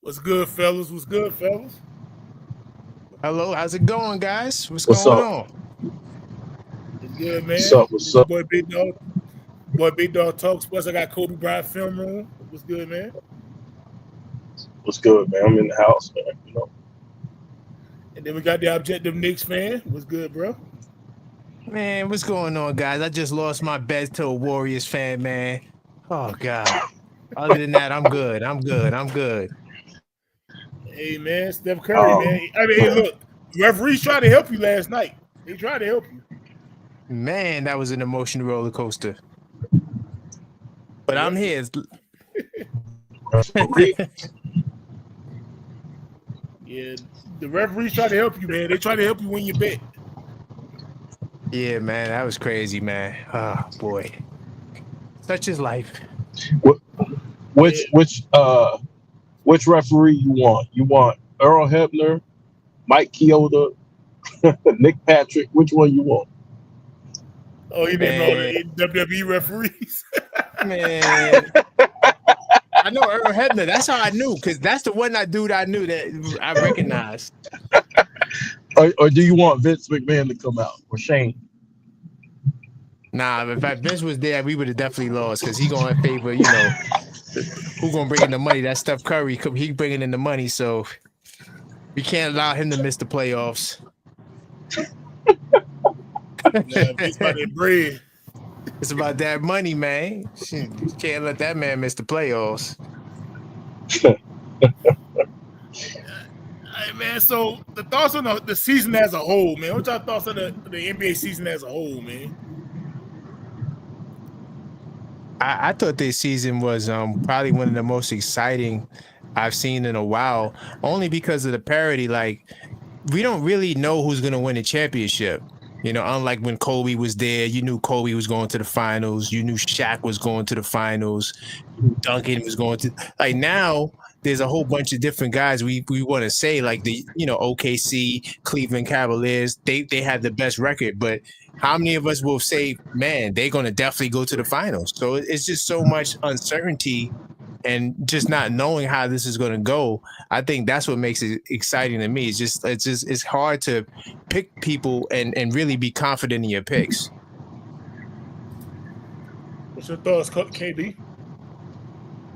What's good, fellas? What's good, fellas? Hello, how's it going, guys? What's What's going up? on? It's good, What's man. up? What's This your up? boy Big Dog. Boy Big Dog Talks. Plus, I got Kobe Bryant film room. What's good, man? What's good, man? I'm in the house, man. And then we got the Objective Knicks fan. What's good, bro? Man, what's going on, guys? I just lost my bet to a Warriors fan, man. Oh God. Other than that, I'm good. I'm good. I'm good. Hey, man. Steph Curry, man. I mean, hey, Man, look. Referees tried to help you last night. They tried to help you. Man, that was an emotional roller coaster. But I'm Yep. here. referee, Yeah. The referees tried to help you, man. They tried to help you win your bet. Yeah, man, that was crazy, man. Oh boy. Such is life. which Yeah. which uh which referee you want? You want Earl Hebner, Mike Chioda, Nick Patrick? Which one you want? Oh, you didn't know Man, the WWE referees? man. I know Earl Hebner. That's how I knew, because that's the one dude I knew that I recognized. Or do you want Vince McMahon to come out or Shane? Nah, if Vince was there, we would have definitely lost, because he going to favor, who gonna bring in the money? That's Steph Curry. He bringing in the money, so we can't allow him to miss the playoffs. Nah, it's about that bread. It's about that money, man. Shit, you can't let that man miss the playoffs. Hey, man, so the thoughts on the season as a whole, man. What y'all thoughts on the NBA season as a whole, man? I thought this season was probably one of the most exciting I've seen in a while, only because of the parity. Like, we don't really know who's gonna win the championship. Unlike when Kobe was there, you knew Kobe was going to the finals. You knew Shaq was going to the finals. Duncan was going to, like, now there's a whole bunch of different guys we want to say, like, the OKC, Cleveland Cavaliers, they have the best record, but how many of us will say, man, they're going to definitely go to the finals? So it's just so much uncertainty and just not knowing how this is going to go. I think that's what makes it exciting to me. It's hard to pick people and really be confident in your picks. What's your thoughts, KB?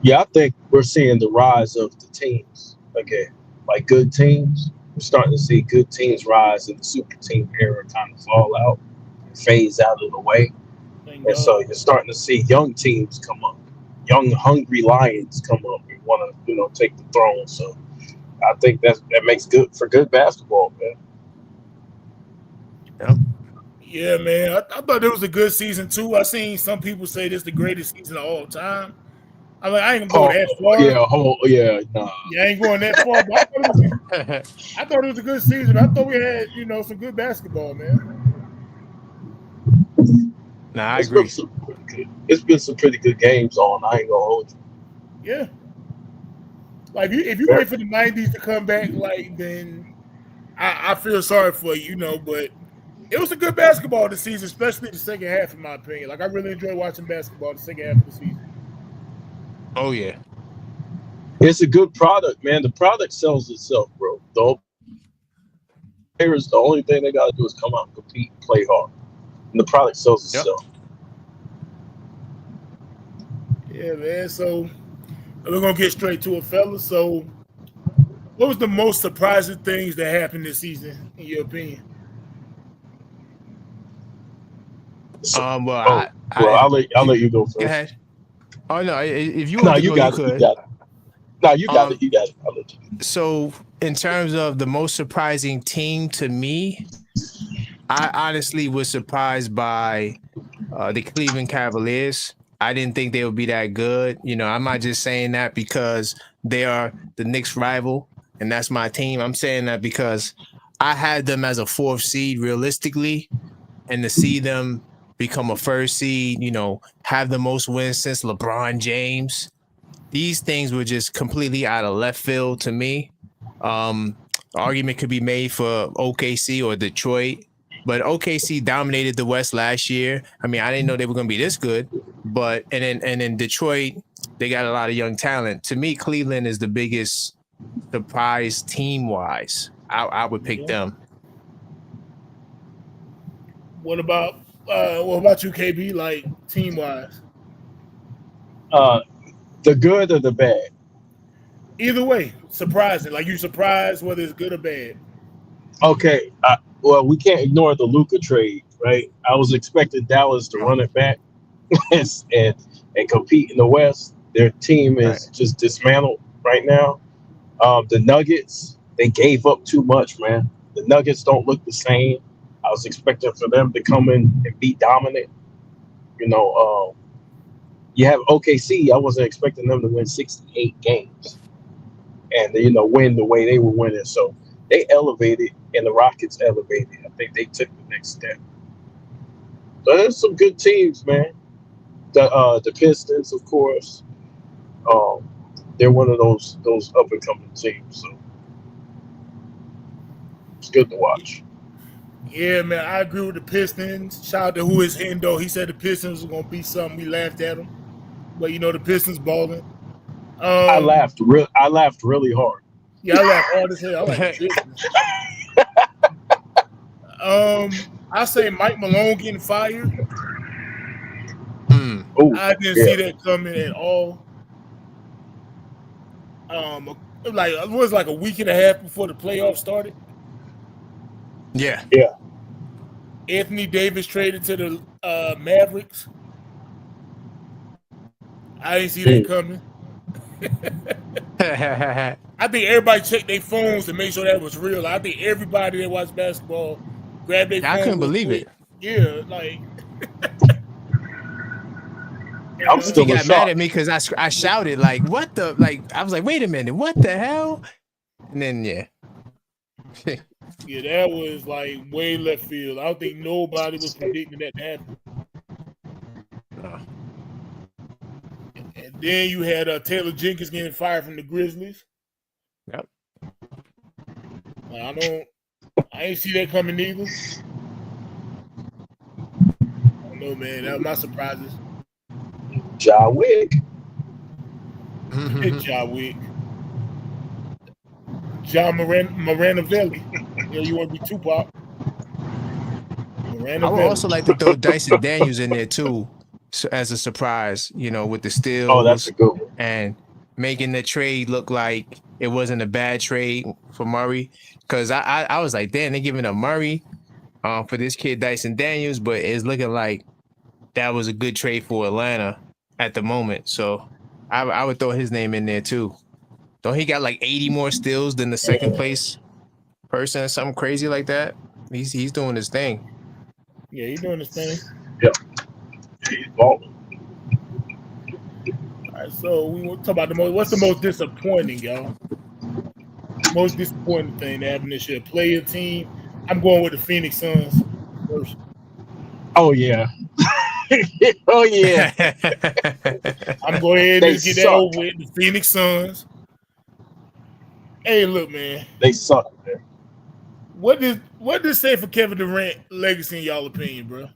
Yeah, I think we're seeing the rise of the teams again. Like good teams. We're starting to see good teams rise and the super team era kind of fall out, phase out of the way. Thank And so God. you're starting to see young teams come up, young hungry lions come up and want to, take the throne. So I think that makes good for good basketball, man. Yep. Yeah, man. I thought it was a good season too. I seen some people say this the greatest season of all time. I mean, I ain't gonna go Oh that far. yeah, nah. Yeah, I ain't going that far, but I thought it was a good season. I thought we had, some good basketball, man. Nah, I It's been agree. some pretty good. It's been some pretty good games on. I ain't gonna hold you. Yeah. Like if you Very- wait for the '90s to come back, like then I feel sorry for you, but it was a good basketball this season, especially the second half, in my opinion. Like I really enjoyed watching basketball the second half of the season. Oh yeah. It's a good product, man. The product sells itself, bro. The players, the only thing they gotta do is come out and compete, and play hard, and the product sells Yep. itself. Yeah, man. So we're gonna get straight to it, fellas. So, what was the most surprising things that happened this season, in your opinion? So, Well, oh, well, I'll let you go go first. ahead. Oh no, if you No, want to you go, you got it. You could. got it. No, you got Um, it. You got it. I'll let you. so in terms of the most surprising team to me, I honestly was surprised by the Cleveland Cavaliers. I didn't think they would be that good. I'm not just saying that because they are the Knicks rival and that's my team. I'm saying that because I had them as a fourth seed realistically, and to see them become a first seed, have the most wins since LeBron James. These things were just completely out of left field to me. Argument could be made for OKC or Detroit, but OKC dominated the West last year. I mean, I didn't know they were going to be this good, but and then Detroit, they got a lot of young talent. To me, Cleveland is the biggest surprise team wise. I would pick them. What about you, KB? Like team wise, The good or the bad? either way, surprising. Like you surprised whether it's good or bad. Okay. Well, we can't ignore the Luka trade, right? I was expecting Dallas to run it back and compete in the West. Their team is just dismantled right now. The Nuggets, they gave up too much, man. The Nuggets don't look the same. I was expecting for them to come in and be dominant. You have OKC. I wasn't expecting them to win 68 games and win the way they were winning. So they elevated, and the Rockets elevated. I think they took the next step. So there's some good teams, man. The Pistons, of course. They're one of those up and coming teams. So it's good to watch. Yeah, man, I agree with the Pistons. Shout out to Who Is Hendo. He said the Pistons were gonna be something. We laughed at him, but the Pistons balling. I laughed really hard. Yeah, I laughed hard as hell. I like the Pistons. I say Mike Malone getting fired. Ooh, I didn't see that coming at all. It was like a week and a half before the playoffs started. Yeah. Anthony Davis traded to the Mavericks. I didn't see that coming. I think everybody checked their phones to make sure that was real. I think everybody that watched basketball grabbed their phone. I couldn't believe it. Yeah, like I'm still got mad at me because I shouted like, "What the?" Like I was like, "Wait a minute, what the hell?" And then yeah, that was like way left field. I don't think nobody was predicting that to happen. And then you had Taylor Jenkins getting fired from the Grizzlies. Yep. I ain't see that coming either. I don't know, man. That was my surprises. Ja Wick. Ja Wick. John Moranovelli. You want to be Tupac. I would also like to throw Dyson Daniels in there too, as a surprise, with the steals. Oh, that's a good one. And making the trade look like it wasn't a bad trade for Murray. Because I was like, damn, they're giving up Murray for this kid Dyson Daniels, but it's looking like that was a good trade for Atlanta at the moment. So I would throw his name in there too. Don't he got like 80 more steals than the second place person or something crazy like that? He's doing his thing. Yeah, he's doing his thing. Yep. He's balling. All right, so we want to talk about what's the most disappointing, y'all? Most disappointing thing that happened this year. Player team. I'm going with the Phoenix Suns first. Oh yeah. Oh yeah. I'm going ahead and get that over with. The Phoenix Suns. Hey, look, man. They suck, man. What does it say for Kevin Durant legacy in y'all opinion, bro?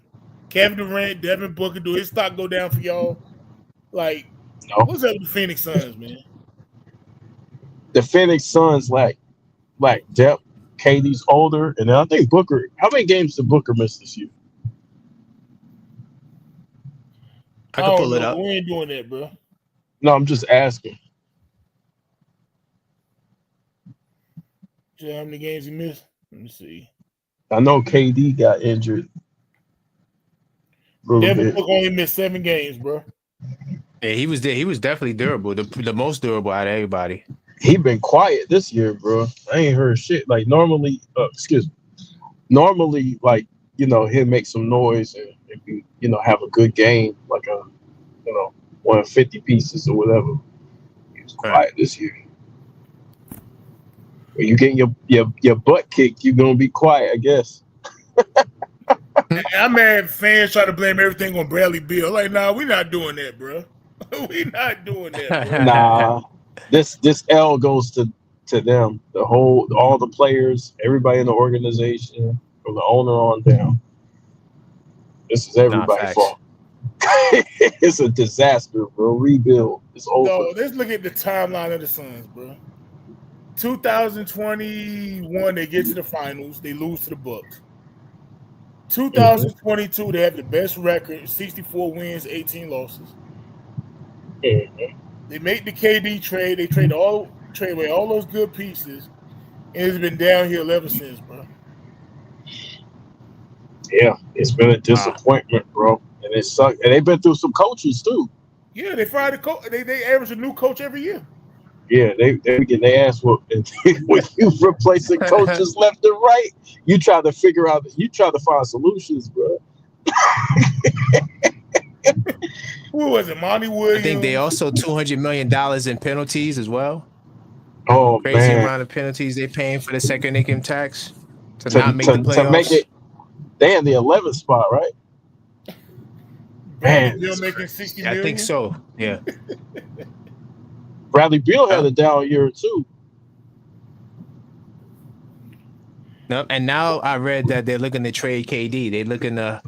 Kevin Durant, Devin Booker, do his stock go down for y'all? Like, no. What's up with the Phoenix Suns, man? The Phoenix Suns lack depth. KD's older, and I think Booker. How many games did Booker miss this year? I can pull it up. We ain't doing that, bro. No, I'm just asking. How many games he missed? Let me see. I know KD got injured. Devin Booker only missed 7 games, bro. Yeah, he was there. He was definitely durable, the most durable out of everybody. He been quiet this year, bro. I ain't heard shit. Like normally, like he'll make some noise and have a good game, like one of 50 pieces or whatever. He was quiet this year. When you get your butt kicked, you're gonna be quiet, I guess. I'm mad fans try to blame everything on Bradley Beal. Like, nah, we're not doing that, bro. We're not doing that, bro. Nah, this L goes to them. All the players, everybody in the organization, from the owner on down. This is everybody's fault. It's a disaster, bro. Rebuild. It's over. No, let's look at the timeline of the Suns, bro. 2021, they get to the finals. They lose to the Bucks. 2022, they have the best record, 64 wins, 18 losses. Mhm. They make the KD trade. They trade away all those good pieces, and it's been downhill ever since, bro. Yeah, it's been a disappointment, bro, and it sucked. And they've been through some coaches too. Yeah, they fired a coach. They average a new coach every year. Yeah, they get their ass whooped. And when you replacing coaches left and right, you try to find solutions, bro. Who was it? Monty Williams. I think they also $200 million in penalties as well. Oh Crazy man, amount of penalties they paying for the second income tax to not make the playoffs. to make it, they in the 11th spot, right? Man, Bill making 60 million. I think so. Yeah. Bradley Beal had a down year too. No, and now I read that they're looking to trade KD. They're looking to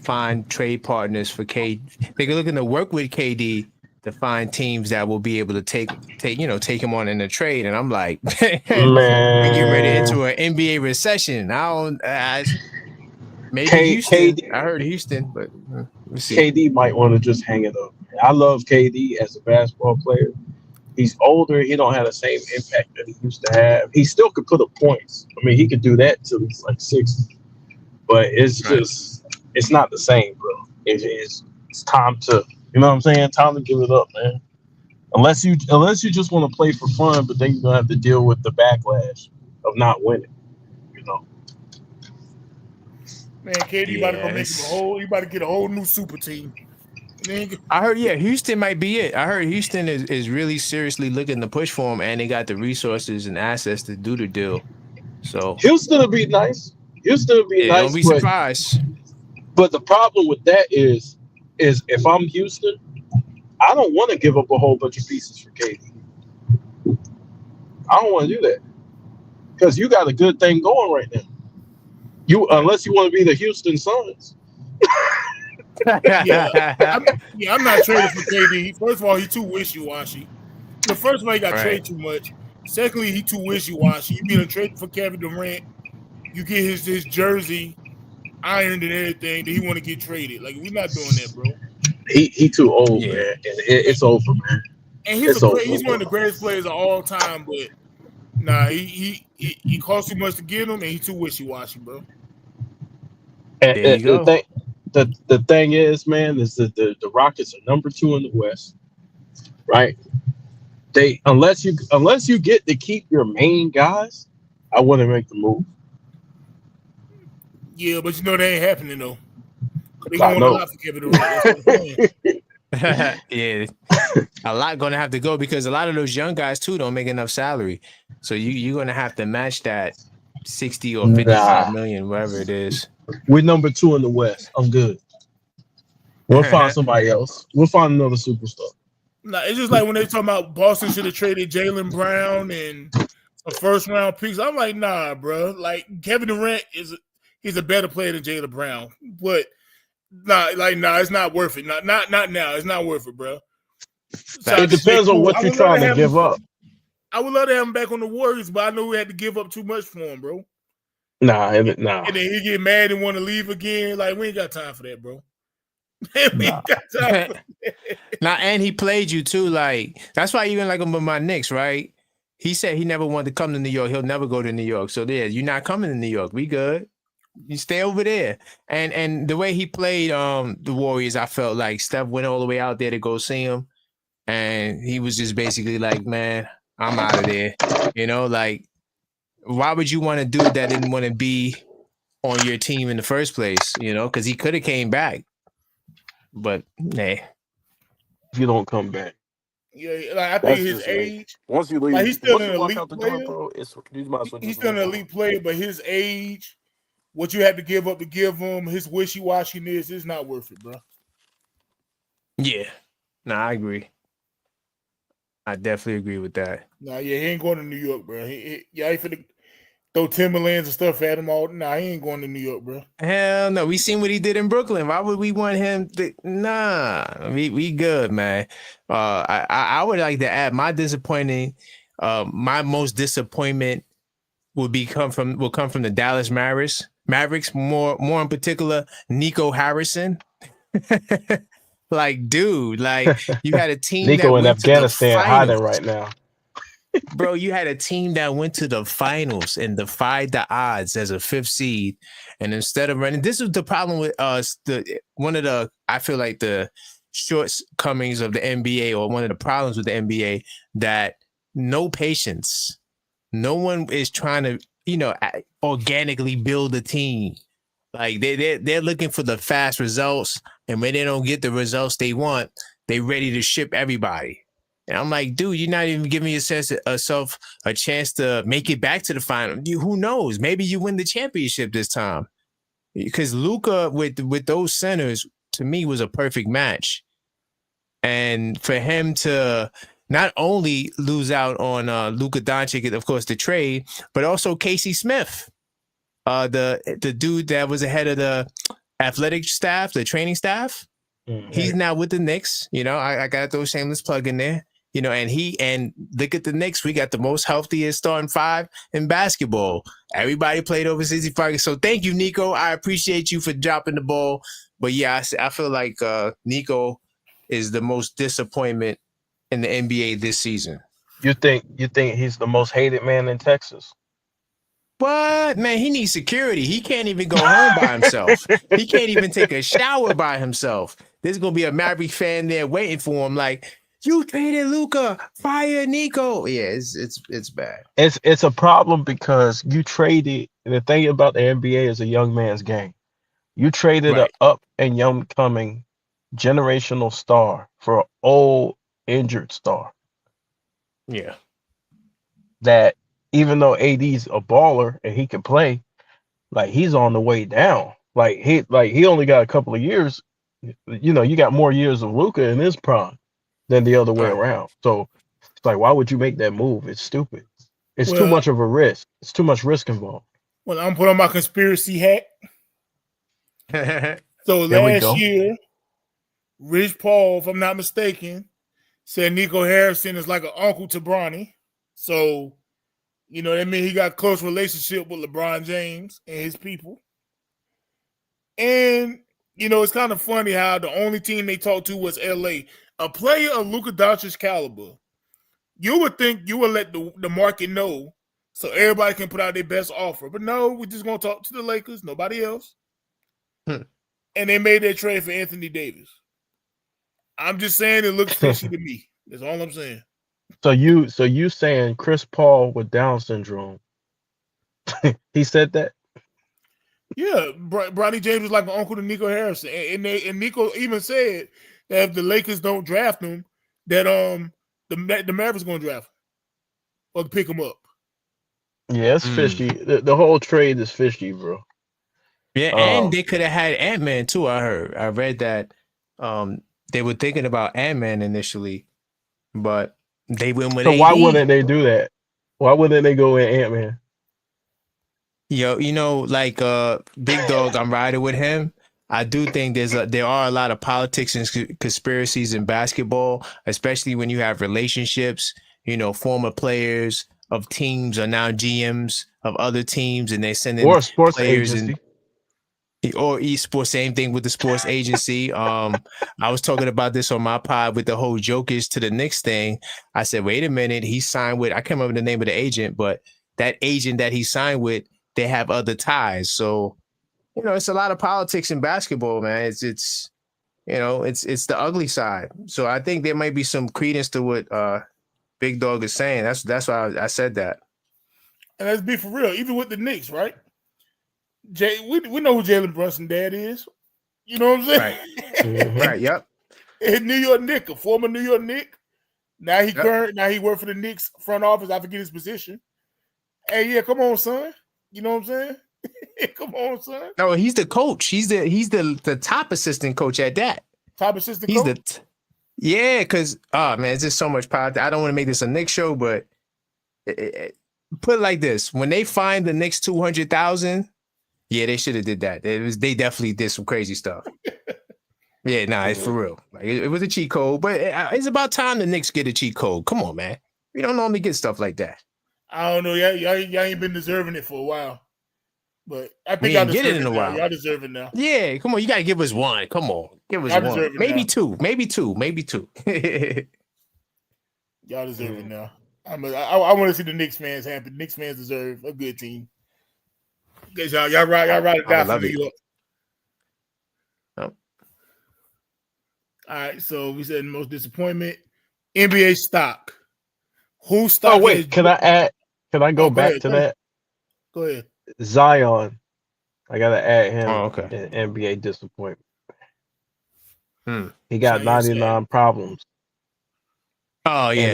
find trade partners for KD. They're looking to work with KD to find teams that will be able to take him on in a trade. And I'm like, man, we get ready into an NBA recession. Maybe Houston. KD, I heard Houston, but we'll see. KD might want to just hang it up. I love KD as a basketball player. He's older. He don't have the same impact that he used to have. He still could put up points. I mean, he could do that till he's like 60. But it's it's not the same, bro. It's time to, you know what I'm saying? Time to give it up, man. Unless you just want to play for fun, but then you're gonna have to deal with the backlash of not winning. You know. Man, KD about to go make he about to get a whole new super team. I heard, Houston might be it. I heard Houston is really seriously looking to push for him, and they got the resources and assets to do the deal. So Houston will be nice. Houston will be nice. Don't be surprised. But the problem with that is if I'm Houston, I don't want to give up a whole bunch of pieces for KD. I don't want to do that because you got a good thing going right now. Unless you want to be the Houston Suns. I'm not trading for KD. First of all, he's too wishy-washy. First of all, he got traded too much. Secondly, he too wishy-washy. You get a trade for Kevin Durant, you get his jersey ironed and everything, then he want to get traded. Like, we're not doing that, bro. He too old, man. And it's over, man. And he's one of the greatest players of all time, but nah, he costs too much to get him, and he's too wishy-washy, bro. There you go. The thing is, man, is that the Rockets are number 2 in the West, right? Unless you get to keep your main guys, I wouldn't make the move. Yeah, but they ain't happening though. They gonna want a lot for Kevin Durant. Yeah, a lot gonna have to go because a lot of those young guys too don't make enough salary. So you're gonna have to match that 60 or 55 million, whatever it is. We're number 2 in the West. I'm good. We'll find somebody else. We'll find another superstar. Nah, it's just like when they talking about Boston should have traded Jaylen Brown and a first-round picks. I'm like, nah, bro. Like Kevin Durant he's a better player than Jaylen Brown, but it's not worth it. Not now. It's not worth it, bro. So it depends on what you're trying to give up. I would love to have him back on the Warriors, but I know we had to give up too much for him, bro. Nah. And then he get mad and want to leave again. Like, we ain't got time for that, bro. We ain't got time for that. Nah, and he played you too. Like, that's why you even like him with my Knicks, right? He said he never wanted to come to New York. He'll never go to New York. So there, you're not coming to New York. We good. You stay over there. And the way he played the Warriors, I felt like Steph went all the way out there to go see him. And he was just basically like, man, I'm out of there. Like, why would you want a dude that didn't want to be on your team in the first place? Because he could have came back. But, hey. You don't come back. Yeah, like, I think his age. Once you leave, like, he's still an elite elite player. Door, he's still an elite player, but his age, what you had to give up to give him, his wishy-washiness, is not worth it, bro. Yeah. I agree. I definitely agree with that. He ain't going to New York, bro. He finna throw Timberlands and stuff at him all. He ain't going to New York, bro. Hell no. We seen what he did in Brooklyn. Why would we want him to? Nah, we good, man. I would like to add my disappointing My most disappointment will come from the Dallas Mavericks. More in particular, Nico Harrison. Like, dude, like you had a team that Nico in went to the Afghanistan hiding finals. right now. Bro, you had a team that went to the finals and defied the odds as a fifth seed. And instead of running, this was the problem with us. I feel like the shortcomings of the NBA, or one of the problems with the NBA, that no patience. No one is trying to, organically build a team. Like they're looking for the fast results. And when they don't get the results they want, they ready to ship everybody. And I'm like, dude, you're not even giving yourself a chance to make it back to the final. Who knows? Maybe you win the championship this time. Because Luka with those centers, to me, was a perfect match. And for him to not only lose out on Luka Doncic, of course, the trade, but also Casey Smith, the dude that was ahead of the athletic staff, the training staff. Mm-hmm. He's now with the Knicks. I got to throw a shameless plug in there. And look at the Knicks. We got the most healthiest starting five in basketball. Everybody played over 65. So thank you, Nico. I appreciate you for dropping the ball. But yeah, I feel like Nico is the most disappointment in the NBA this season. You think he's the most hated man in Texas? What? Man, he needs security. He can't even go home by himself. He can't even take a shower by himself. There's going to be a Maverick fan there waiting for him like, you traded Luka, fire Nico. Yeah, it's bad. It's a problem because you traded. The thing about the NBA is a young man's game. You traded an up and young coming generational star for an old injured star. Yeah. That even though AD's a baller and he can play, like he's on the way down. Like he only got a couple of years. You got more years of Luka in his prime than the other way around. So it's like, why would you make that move? It's stupid. It's too much of a risk. It's too much risk involved. Well, I'm putting on my conspiracy hat. So last year, Rich Paul, if I'm not mistaken, said Nico Harrison is like an uncle to Bronny. So, that means he got a close relationship with LeBron James and his people. And, it's kind of funny how the only team they talked to was LA. A player of Luka Doncic's caliber, you would think you would let the market know so everybody can put out their best offer. But no, we're just going to talk to the Lakers, nobody else. And they made that trade for Anthony Davis. I'm just saying it looks fishy to me. That's all I'm saying. So you saying Chris Paul with Down syndrome? He said that? Yeah, Bronny James was like an uncle to Nico Harrison. And Nico even said that if the Lakers don't draft him, that the Mavericks going to draft him or pick him up. Yeah, it's fishy. The whole trade is fishy, bro. Yeah, and they could have had Ant-Man too. I read that they were thinking about Ant-Man initially, but they went with. So AD. Why wouldn't they do that? Why wouldn't they go with Ant-Man? Like Big Dog, I'm riding with him. I do think there are a lot of politics and conspiracies in basketball, especially when you have relationships. Former players of teams are now GMs of other teams, and they send in or sports players agency. Or esports, same thing with the sports agency. I was talking about this on my pod with the whole Jokic to the Knicks thing. I said, wait a minute, he signed with, I can't remember the name of the agent, but that agent that he signed with, they have other ties. So, it's a lot of politics in basketball, man. It's the ugly side. So I think there might be some credence to what Big Dog is saying. That's why I said that. And let's be for real, even with the Knicks, right? We know who Jalen Brunson's dad is. You know what I'm saying? Right. Right. Yep. New York Knick, a former New York Knick. Now he worked for the Knicks front office. I forget his position. Hey, yeah, come on, son. You know what I'm saying? Come on, son. No, he's the coach. He's the top assistant coach at that. Top assistant coach? Yeah, because, man, it's just so much power. I don't want to make this a Knicks show, but put it like this. When they find the Knicks 200,000, yeah, they should have did that. They definitely did some crazy stuff. Yeah, it's for real. Like, it was a cheat code, but it's about time the Knicks get a cheat code. Come on, man. We don't normally get stuff like that. I don't know. Y'all ain't been deserving it for a while. But I think We y'all ain't get deserve it in a now. while. Y'all deserve it now. Yeah, come on. You gotta give us one. Come on, give us Y'all one. deserve it Maybe now. two. Maybe two. Maybe two. Y'all deserve it now. I want to see the Knicks fans happy. The Knicks fans deserve a good team. Because y'all ride it down for New York. Oh. All right, so we said most disappointment. NBA stock. Who stock? Oh wait, can I go back ahead, to that? Go ahead. Zion. I gotta add him okay. in NBA disappointment. He So got 99 problems. Oh yeah,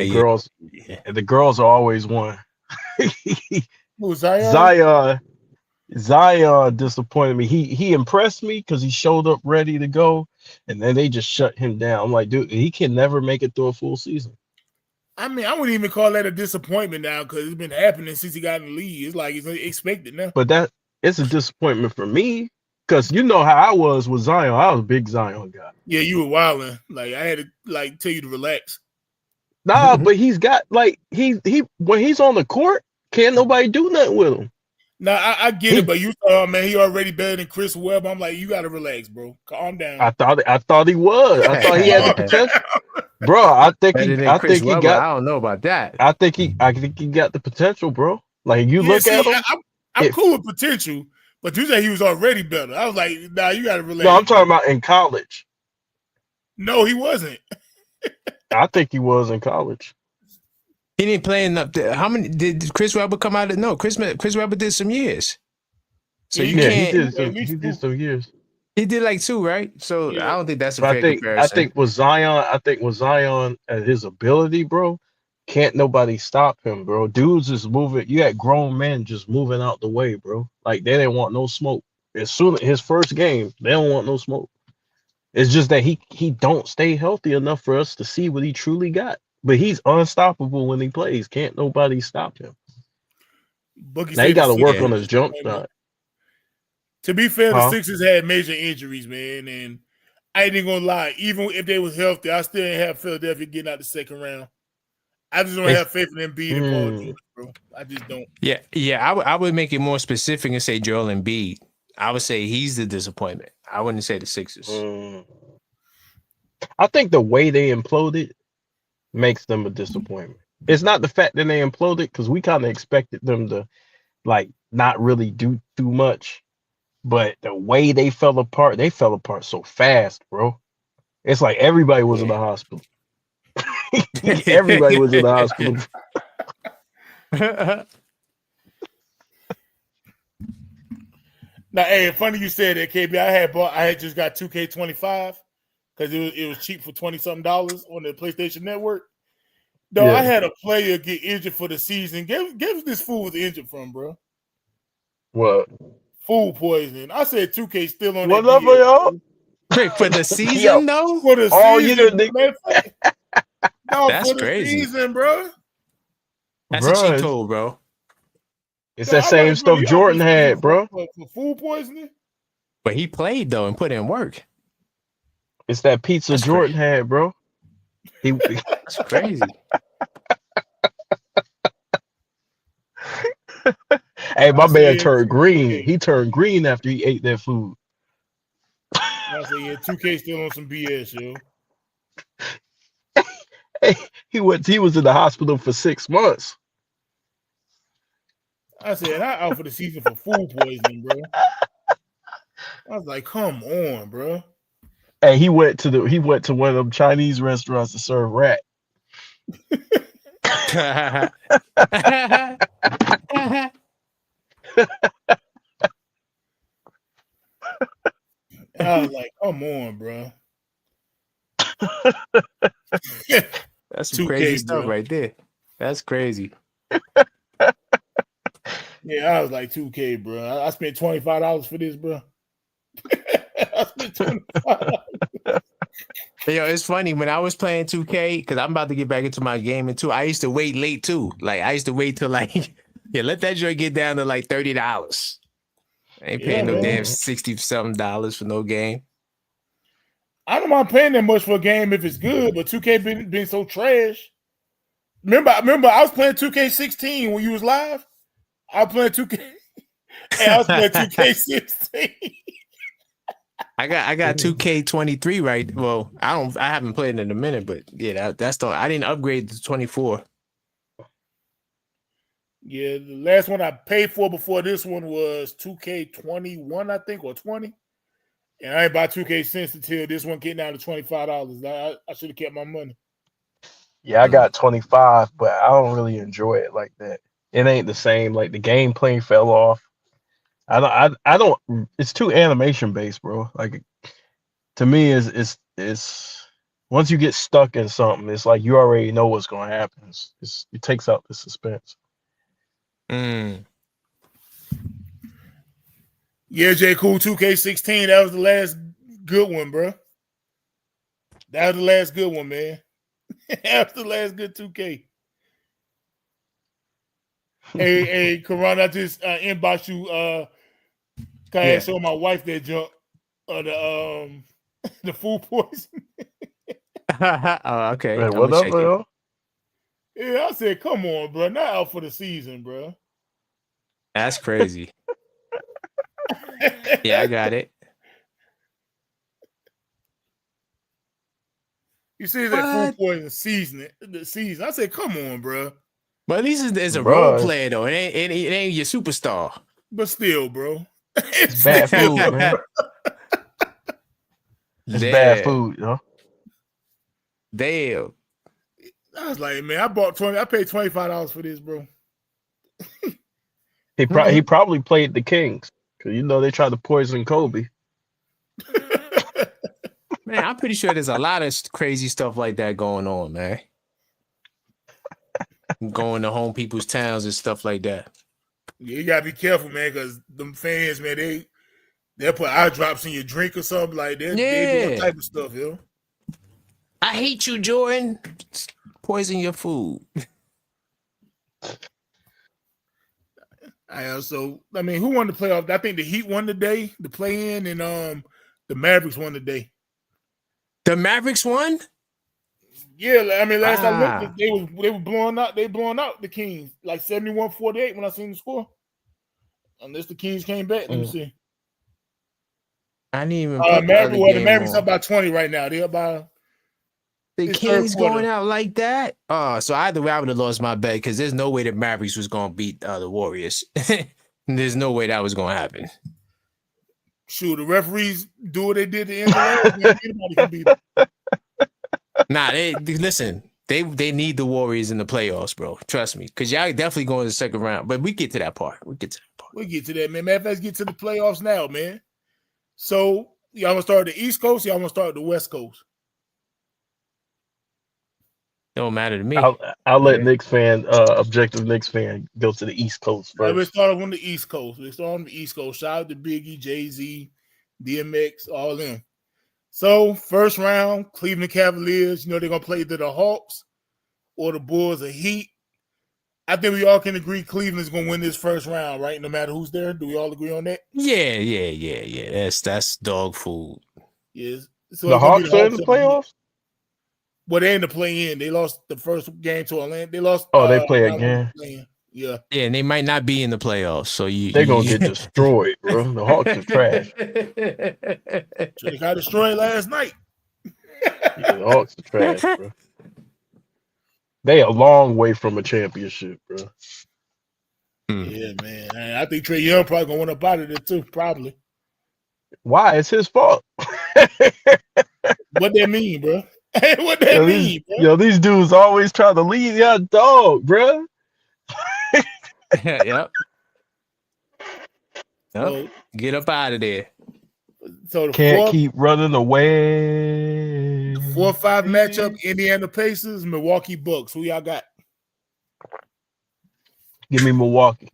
and the girls are always one. Who, Zion? Zion disappointed me. He impressed me because he showed up ready to go, and then they just shut him down. I'm like, dude, he can never make it through a full season. I mean, I wouldn't even call that a disappointment now because it's been happening since he got in the league. It's like it's expected now. But it's a disappointment for me because you know how I was with Zion. I was a big Zion guy. Yeah, you were wilding. Like I had to tell you to relax. Nah, but he's got he when he's on the court, can't nobody do nothing with him. Now I get it, but you thought, man, he already better than Chris Webber. I'm like, you got to relax, bro. Calm down. I thought he was. I thought he had the potential, bro. I think he got. I don't know about that. I think he got the potential, bro. Like you look at him. I'm cool with potential, but you said he was already better. I was like, nah, you got to relax. No, I'm talking about in college. No, he wasn't. I think he was in college. He didn't play enough. How many did Chris Webber come out of? No, Chris Webber did some years. So you can't. He did some years. He did like 2, right? So I don't think that's a fair comparison. I think with Zion and his ability, bro, can't nobody stop him, bro. Dudes is moving. You had grown men just moving out the way, bro. Like they didn't want no smoke. As soon as his first game, they don't want no smoke. It's just that he don't stay healthy enough for us to see what he truly got. But he's unstoppable when he plays. Can't nobody stop him. Now he got to work on his jump shot. To be fair, the Sixers had major injuries, man, and I ain't gonna lie. Even if they was healthy, I still ain't have Philadelphia getting out the second round. I just don't have faith in them being Paul George, bro. I just don't. Yeah. I would make it more specific and say Joel Embiid. I would say he's the disappointment. I wouldn't say the Sixers. I think the way they imploded makes them a disappointment. It's not the fact that they imploded because we kind of expected them to like not really do too much, but the way they fell apart so fast, bro. It's like everybody was in the hospital. Everybody was in the hospital. Now, hey, funny you said that, KB. I had just got 2K25 because it was cheap for $20-something on the PlayStation Network. No, I had a player get injured for the season. Guess this fool was injured from, bro. What? Food poisoning. I said 2K still on. What up, y'all? For the season, though. For the season, no, that's for the crazy, season, bro. That's a cheat code, bro. It's that same stuff Jordan had, bro. For food poisoning. But he played though and put in work. It's that pizza that's Jordan had, bro. That's crazy. Hey, my man turned green. He turned green after he ate that food. I said, yeah, 2K still on some BS, yo. Hey, he was in the hospital for 6 months. I said, I out for the season for food poisoning, bro. I was like, come on, bro. Hey, he went to one of them Chinese restaurants to serve rat. I was like, come on, bro. That's some crazy stuff right there. That's crazy. Yeah, I was like 2K, bro. I spent $25 for this, bro. I spent $25. Yo, it's funny when I was playing 2K because I'm about to get back into my gaming too. I used to wait late too. Like I used to wait till let that joint get down to like $30. I ain't paying no damn $60-something for no game. I don't mind paying that much for a game if it's good, but 2K been so trash. Remember, I was playing 2K16 when you was live. I was playing 2K, and I was playing 2K16. I got 2K23 right. Well, I haven't played it in a minute, but yeah, that's the I didn't upgrade to 24. Yeah, the last one I paid for before this one was 2K21, I think, or 20. And I ain't bought 2K since until this one came down to $25. I should have kept my money. Yeah, I got 25, but I don't really enjoy it like that. It ain't the same. Like the gameplay fell off. I don't. It's too animation based, bro. Like to me, it's once you get stuck in something, it's like you already know what's going to happen. It takes out the suspense. Yeah, J. Cool 2K16. That was the last good one, bro. That was the last good one, man. That was the last good 2K. Hey, Karan, I just inbox you. I show my wife that junk of the food poison. Oh, okay. Hey, what up, bro? Yeah, I said, come on, bro. Not out for the season, bro. That's crazy. Yeah, I got it. You see that food poison season? The season. I said, come on, bro. But at least it's a role player, though. It ain't your superstar. But still, bro. It's bad food, man. It's bad food, yo. Damn. I was like, man, I paid $25 for this, bro. He probably played the Kings because they tried to poison Kobe. Man, I'm pretty sure there's a lot of crazy stuff like that going on, man. Going to home people's towns and stuff like that. Yeah, you gotta be careful, man, because them fans, man, they'll put eye drops in your drink or something like that. They do all type of stuff, yo. I hate you, Jordan. Poison your food. So I mean, who won the playoff? I think the Heat won today, the play-in, and the Mavericks won today. The Mavericks won? Yeah, I mean, last I looked, they were blowing out. They blowing out the Kings like 71-48 when I seen the score. Unless the Kings came back, let me see. I didn't even. The Mavericks up by 20 right now. They're up by. The Kings going out like that? Oh, so either way, I would have lost my bet because there's no way the Mavericks was going to beat the Warriors. There's no way that was going to happen. Shoot, the referees do what they did to end the anybody can beat them. Nah, listen. They need the Warriors in the playoffs, bro. Trust me, because y'all definitely going to the second round. But we get to that part. We get to that, man. Let's get to the playoffs now, man. So y'all want to start at the East Coast? Y'all want to start at the West Coast? Don't matter to me. I'll let Knicks fan, objective Knicks fan, go to the East Coast first. Let's start on the East Coast. Let's start on the East Coast. Shout out to Biggie, Jay-Z, DMX, all them. So first round, Cleveland Cavaliers. They're gonna play either the Hawks or the Bulls or Heat. I think we all can agree Cleveland's gonna win this first round, right? No matter who's there. Do we all agree on that? Yeah. That's dog food. Yes. So the Hawks are in the playoffs? Well, they're in the play-in. They lost the first game to Orlando. They lost. They play again. Yeah, and they might not be in the playoffs. So they're gonna get destroyed, bro. The Hawks are trash. So they got destroyed last night. The Hawks are trash, bro. They a long way from a championship, bro. Yeah, man. I think Trae Young probably gonna win up out of there too. Probably. Why? It's his fault. What that mean, bro? What that mean, bro? These dudes always try to lead your dog, bro. Yep. So, get up out of there. So can't keep running away. The 4-5 matchup: Indiana Pacers, Milwaukee Bucks. Who y'all got? Give me Milwaukee.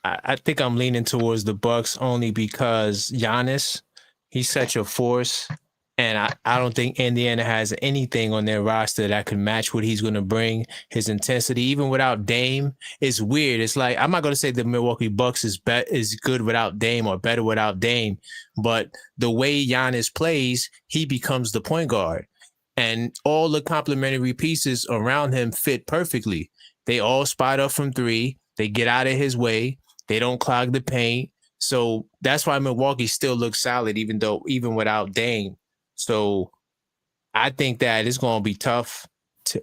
I think I'm leaning towards the Bucks only because Giannis, he's such a force. And I don't think Indiana has anything on their roster that can match what he's going to bring, his intensity. Even without Dame, it's weird. It's like, I'm not going to say the Milwaukee Bucks is good without Dame or better without Dame, but the way Giannis plays, he becomes the point guard. and all the complementary pieces around him fit perfectly. They all spot up from three. They get out of his way. They don't clog the paint. So that's why Milwaukee still looks solid, even without Dame. So I think that it's going to be tough.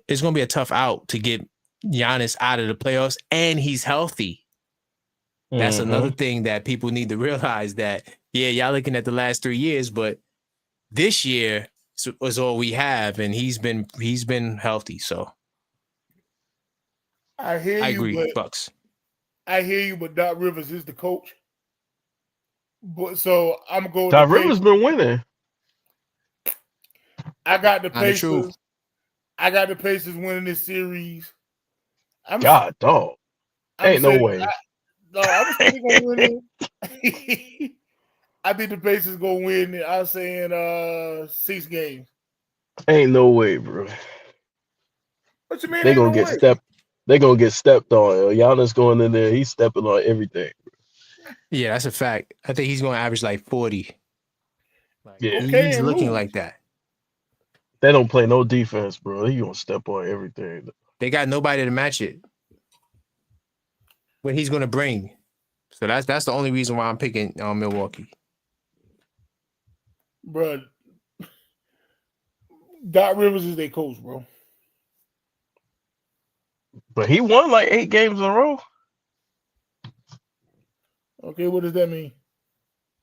It's going to be a tough out to get Giannis out of the playoffs, and he's healthy. That's another thing that people need to realize that, yeah, y'all looking at the last 3 years, but this year was all we have, and he's been healthy. So I agree, Bucks. I hear you, but Doc Rivers is the coach. But so I'm going. Doc Rivers been winning. I got the Pacers. I got the Pacers winning this series. Dog. Ain't no way. I'm still gonna win it. I think the Pacers gonna win it. I'm saying 6 games. Ain't no way, bro. What you mean? They gonna get stepped. They gonna get stepped on. Giannis going in there. He's stepping on everything. Yeah, that's a fact. I think he's gonna average like 40. Yeah, he's looking like that. They don't play no defense, bro. He gonna step on everything. They got nobody to match it. What he's gonna bring. So that's the only reason why I'm picking Milwaukee. Bro, Doc Rivers is their coach, bro. But he won like 8 games in a row. Okay, what does that mean?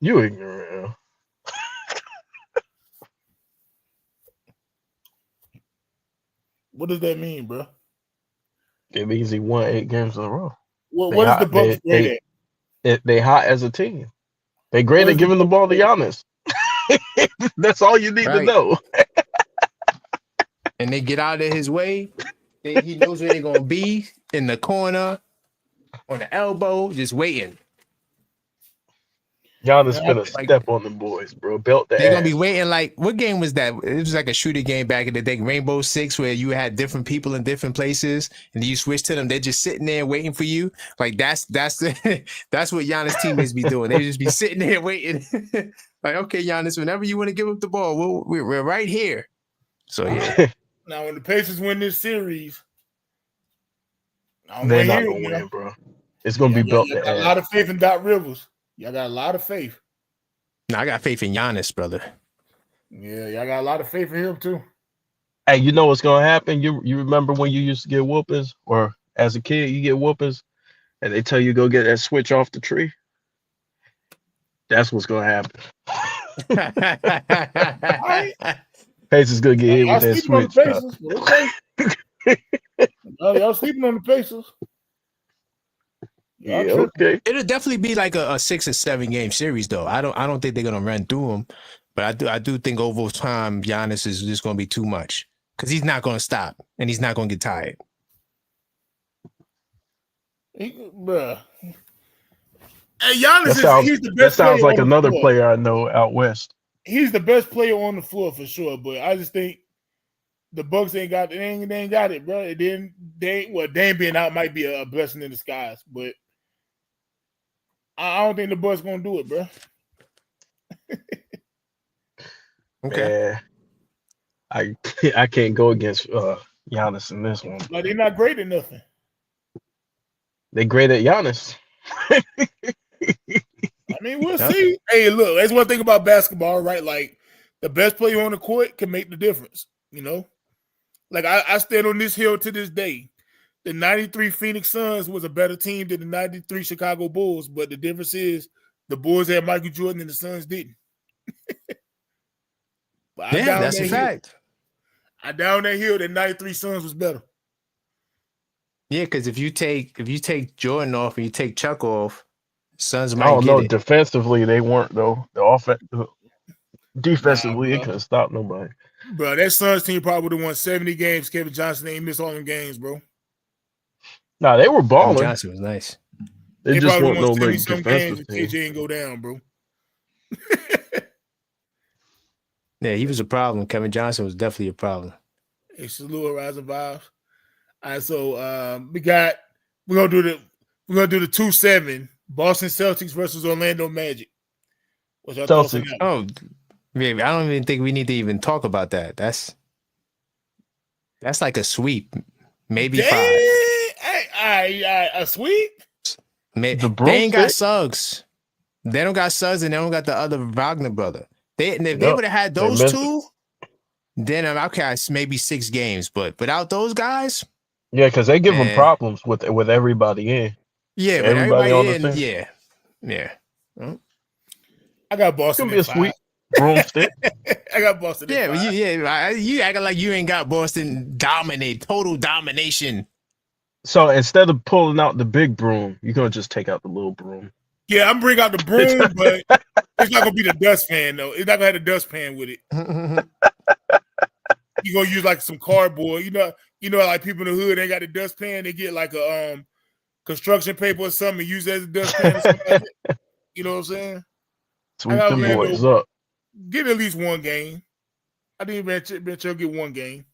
You ignorant. What does that mean, bro? It means he won 8 games in a row. What is the Bucks great at? They hot as a team. They great at giving the ball to Giannis. That's all you need to know. And they get out of his way. He knows where they're gonna be in the corner, on the elbow, just waiting. Giannis gonna step on them boys, bro. Belt the They're ass. gonna be waiting. Like, what game was that? It was like a shooter game back in the day, Rainbow Six, where you had different people in different places, and you switch to them. They're just sitting there waiting for you. Like that's that's what Giannis teammates be doing. They just be sitting there waiting. Like, okay, Giannis, whenever you want to give up the ball, we're right here. So yeah. Now, when the Pacers win this series, they're not gonna win, bro. It's gonna be built. I got a lot of faith in Doc Rivers. Y'all got a lot of faith. No, I got faith in Giannis, brother. Yeah, y'all got a lot of faith in him too. Hey, you know what's gonna happen? You remember when you used to get whoopings, or as a kid you get whoopings, and they tell you go get that switch off the tree? That's what's gonna happen. Pacers gonna get hit with that switch. Y'all sleeping on the Pacers. Yeah, okay. It'll definitely be like a 6 or 7 game series, though. I don't think they're gonna run through them, but I do think over time Giannis is just gonna be too much because he's not gonna stop and he's not gonna get tired. Bruh. Hey, Giannis he's the best. That sounds like another player I know out west. He's the best player on the floor for sure, but I just think the Bucks ain't got it, bro. Dame being out might be a blessing in disguise, but I don't think the Bucks gonna do it, bro. Okay. I can't go against Giannis in this one. Like, they're not great at nothing. They great at Giannis. I mean, we'll see. Hey, look, that's one thing about basketball, right? Like, the best player on the court can make the difference, you know? Like, I stand on this hill to this day. The 93 Phoenix Suns was a better team than the 93 Chicago Bulls, but the difference is the Bulls had Michael Jordan and the Suns didn't. Yeah, that's a fact. I down that hill, the 93 Suns was better. Yeah, because if you take Jordan off and you take Chuck off, Suns might I don't get know. it. Defensively, they weren't though. The offense, defensively, it couldn't stop nobody. Bro, that Suns team probably would have won 70 games. Kevin Johnson ain't missed all them games, bro. Nah, they were balling. Kevin Johnson was nice. They just probably want no won like 70-some defensive games. team. KJ ain't go down, bro. Yeah, he was a problem. Kevin Johnson was definitely a problem. Hey, salute Rising Vibes. All right, so we're gonna do the 2-7 Boston Celtics versus Orlando Magic. What's your thoughts on that? Oh, baby, I don't even think we need to even talk about that. That's like a sweep, maybe Dang, 5. a sweep. The They ain't got broomstick? Suggs. They don't got Suggs, and they don't got the other Wagner brother. If they Yep. would have had They those missed two, then okay, it's maybe 6 games. But without those guys, Yeah, because they give them man, problems with everybody in. yeah, with Everybody on everybody the in, team. yeah. I got It's Boston gonna be in a sweet 5. broomstick. I got Boston in Yeah, 5. but you acting like you ain't got Boston total domination. So instead of pulling out the big broom, you're gonna just take out the little broom. Yeah, I'm bring out the broom, but it's not gonna be the dustpan though. It's not gonna have the dustpan with it. You gonna use like some cardboard. You know, like people in the hood ain't got the dustpan. They get like a construction paper or something and use that as a dustpan or something like that. You know what I'm saying? Sweep got them Orlando. boys up. Get at least one game. I think Ben will get one game.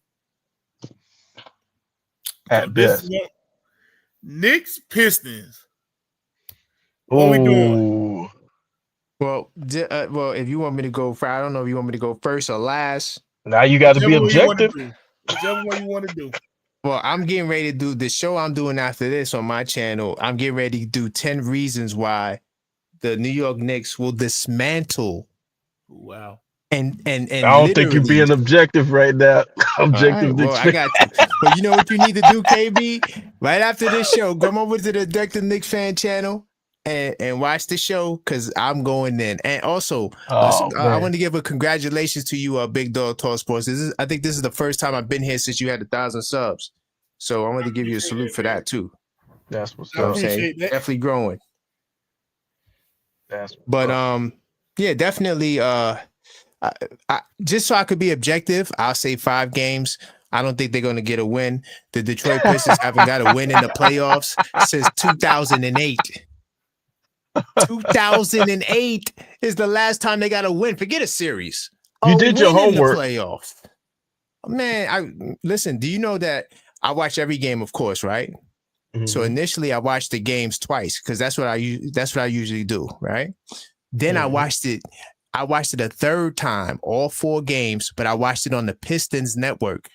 At best. Knicks Pistons. What we doing? Ooh. Well, if you want me to go for, I don't know if you want me to go first or last. Now you got to be objective. Whichever one you want to do. Well, I'm getting ready to do the show I'm doing after this on my channel. I'm getting ready to do 10 reasons why the New York Knicks will dismantle. Wow. And I don't think you're being objective right now. Objective. Well, I got you. But you know what you need to do, KB? Right after this show, come over to the Objective Knicks fan channel and watch the show because I'm going in. And also, I want to give a congratulations to you, Big Dog Talk Sports. I think this is the first time I've been here since you had 1,000 subs. So I want to give you a salute for that too. That's what's You know up. what I'm saying? Definitely growing. Yeah, definitely. Just so I could be objective, I'll say 5 games. I don't think they're going to get a win. The Detroit Pistons haven't got a win in the playoffs since 2008. 2008 is the last time they got a win. Forget a series. You did your homework. In the playoff. Man, listen, do you know that I watch every game, of course, right? Mm-hmm. So initially I watched the games twice because that's what I usually do, right? Then I watched it a 3rd time, all 4 games, but I watched it on the Pistons network.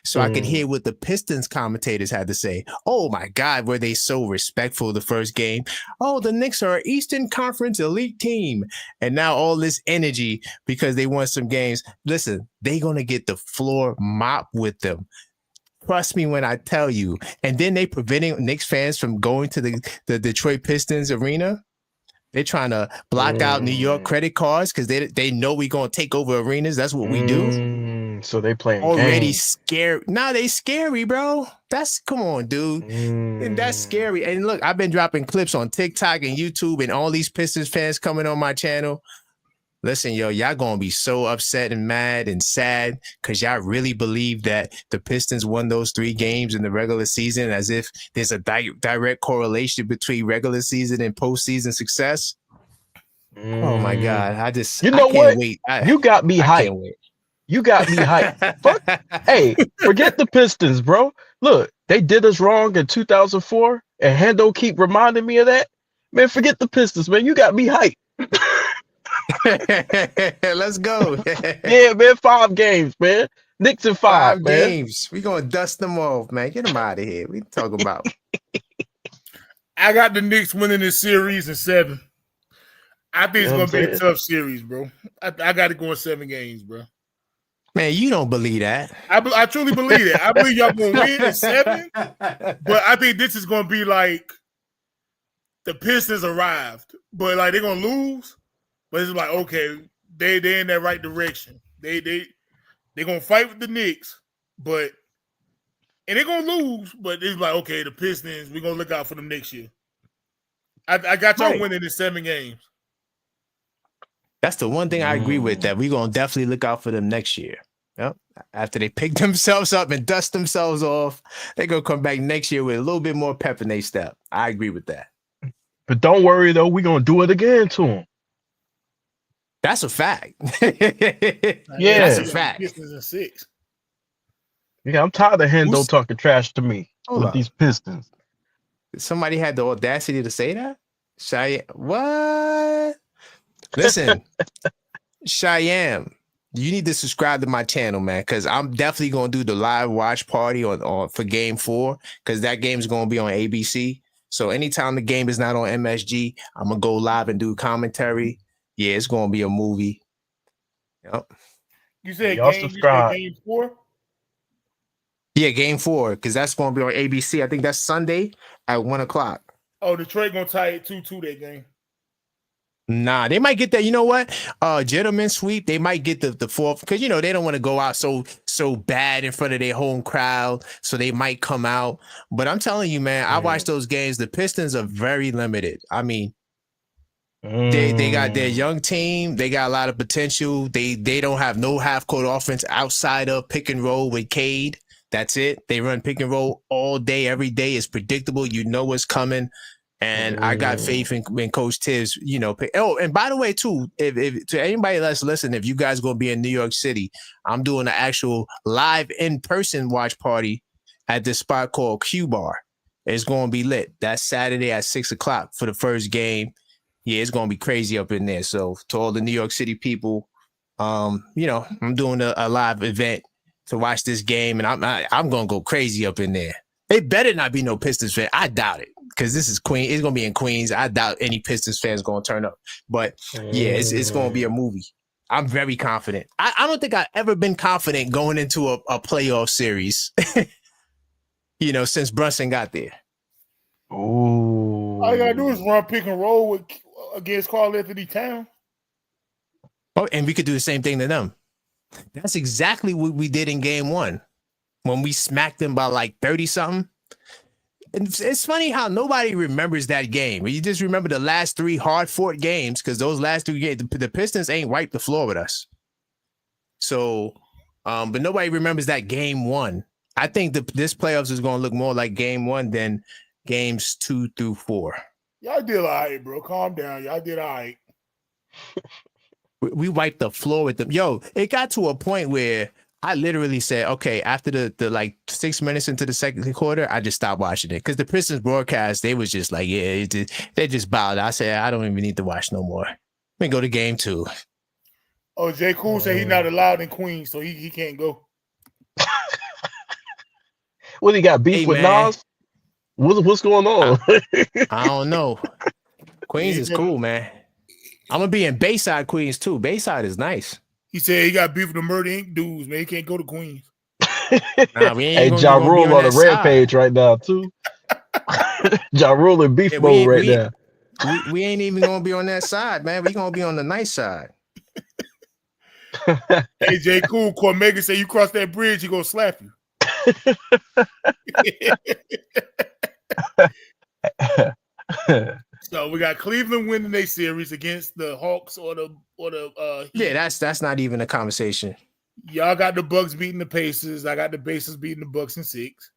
So I could hear what the Pistons commentators had to say. Oh my God, were they so respectful the first game? Oh, the Knicks are an Eastern Conference elite team. And now all this energy because they won some games. Listen, they're going to get the floor mopped with them. Trust me when I tell you. And then they preventing Knicks fans from going to the Detroit Pistons arena. They're trying to block out New York credit cards because they know we're going to take over arenas. That's what we do. So they playing already games. Scary. Nah, they scary, bro. Come on, dude. And that's scary. And look, I've been dropping clips on TikTok and YouTube and all these Pistons fans coming on my channel. Listen, y'all going to be so upset and mad and sad because y'all really believe that the Pistons won those 3 games in the regular season as if there's a direct correlation between regular season and postseason success. Oh, my God. I can't wait. You got me hyped. You got me hyped. Fuck. Hey, forget the Pistons, bro. Look, they did us wrong in 2004, and Hendo keep reminding me of that. Man, forget the Pistons, man. You got me hyped. Let's go. Yeah, man. 5 games, man. Knicks in 5 man. games. We gonna dust them off, man. Get them out of here. We talking about. I got the Knicks winning this series in 7. I think it's gonna be a tough series, bro. I got it going 7 games, bro. Man, you don't believe that. I truly believe it. I believe y'all gonna win in 7, but I think this is gonna be like the Pistons arrived, but like they're gonna lose. But it's like, okay, they're in that right direction. They're gonna fight with the Knicks, and they're gonna lose. But it's like, okay, the Pistons, we're gonna look out for them next year. I got y'all winning in 7 games. That's the one thing I agree with, that we're going to definitely look out for them next year. Yep. After they pick themselves up and dust themselves off, they're going to come back next year with a little bit more pep in their step. I agree with that. But don't worry, though. We're going to do it again to them. That's a fact. Yeah. That's a fact. Pistons in 6. Yeah, I'm tired of Hendo talking trash to me with these Pistons. Somebody had the audacity to say that? What? Listen, Cheyenne, You need to subscribe to my channel, man, because I'm definitely gonna do the live watch party on for Game 4, because that game is gonna be on ABC. So anytime the game is not on MSG, I'm gonna go live and do commentary. Yeah, it's gonna be a movie. Yep. You said Y'all game. subscribe. You said Game 4. Yeah, Game 4, because that's gonna be on ABC. I think that's Sunday at 1:00. Oh, Detroit gonna tie it 2-2 that game. Nah, they might get that. You know what? Gentleman sweep. They might get the fourth, because they don't want to go out so bad in front of their home crowd. So they might come out. But I'm telling you, man, I watched those games. The Pistons are very limited. I mean, they got their young team. They got a lot of potential. They don't have no half court offense outside of pick and roll with Cade. That's it. They run pick and roll all day, every day. It's predictable. You know what's coming. And I got faith in Coach Tibbs, Oh, and by the way, too, if to anybody that's listening, if you guys going to be in New York City, I'm doing an actual live in-person watch party at this spot called Q Bar. It's going to be lit. That's Saturday at 6:00 for the first game. Yeah, it's going to be crazy up in there. So to all the New York City people, I'm doing a live event to watch this game, and I'm going to go crazy up in there. It better not be no Pistons fan. I doubt it, because this is Queens. It's going to be in Queens. I doubt any Pistons fans going to turn up. But, yeah, it's going to be a movie. I'm very confident. I don't think I've ever been confident going into a playoff series, since Brunson got there. Ooh. All you got to do is run pick and roll against Karl Anthony Towns. Oh, and we could do the same thing to them. That's exactly what we did in Game 1. When we smacked them by like 30-something. And it's funny how nobody remembers that game. You just remember the last 3 hard-fought games, because those last 3 games, the Pistons ain't wiped the floor with us. So, but nobody remembers that Game 1. I think this playoffs is going to look more like Game 1 than games 2 through 4. Y'all did all right, bro. Calm down. Y'all did all right. We wiped the floor with them. Yo, it got to a point where I literally said, okay, after the like 6 minutes into the second quarter, I just stopped watching it, because the Pistons broadcast, they was just like, yeah, they just bowed. I said, I don't even need to watch no more. Let me go to Game 2. Oh, J. Cool said he's not allowed in Queens, so he can't go. What, he got beef with Nas? What's going on? I don't know. Queens is cool, man. I'm gonna be in Bayside, Queens too. Bayside is nice. He said he got beef with the Murder Inc. dudes, man. He can't go to Queens. Hey, Ja Rule on the rampage right now too. Ja Rule in beef mode right now. We ain't even gonna be on that side, man. We gonna be on the nice side. Hey, J. Cool, Cormega say you cross that bridge, he gonna slap you. So we got Cleveland winning their series against the Hawks or the yeah, that's not even a conversation. Y'all got the Bucks beating the Pacers. I got the Pacers beating the Bucks in 6.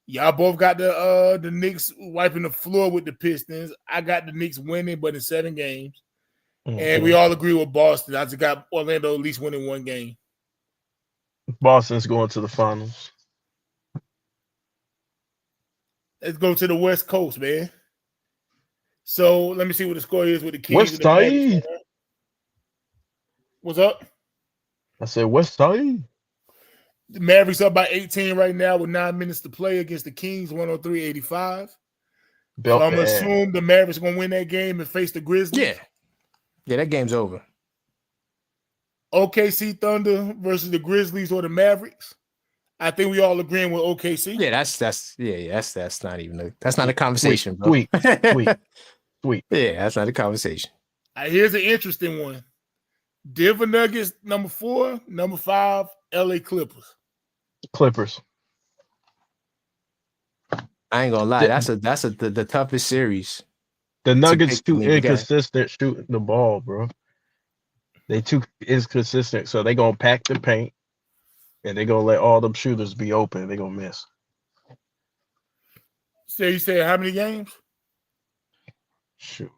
Y'all both got the Knicks wiping the floor with the Pistons. I got the Knicks winning, but in 7 games. And we all agree with Boston. I just got Orlando at least winning 1 game. Boston's going to the finals. Let's go to the West Coast, man. So let me see what the score is with the Kings. West Side. What's up? I said West Side. The Mavericks up by 18 right now with 9 minutes to play against the Kings, 103-85. So I'm going to assume the Mavericks are going to win that game and face the Grizzlies. Yeah, that game's over. OKC Thunder versus the Grizzlies or the Mavericks. I think we all agreeing with OKC. Yeah, that's not even that's not a conversation, bro. Sweet. Yeah, that's not a conversation. Here's an interesting one. Denver Nuggets, number 4, number 5, LA Clippers. Clippers. I ain't gonna lie, that's the toughest series. The Nuggets too inconsistent shooting the ball, bro. They too inconsistent, so they gonna pack the paint, and they gonna let all them shooters be open. They gonna miss. So you said how many games? Shoot,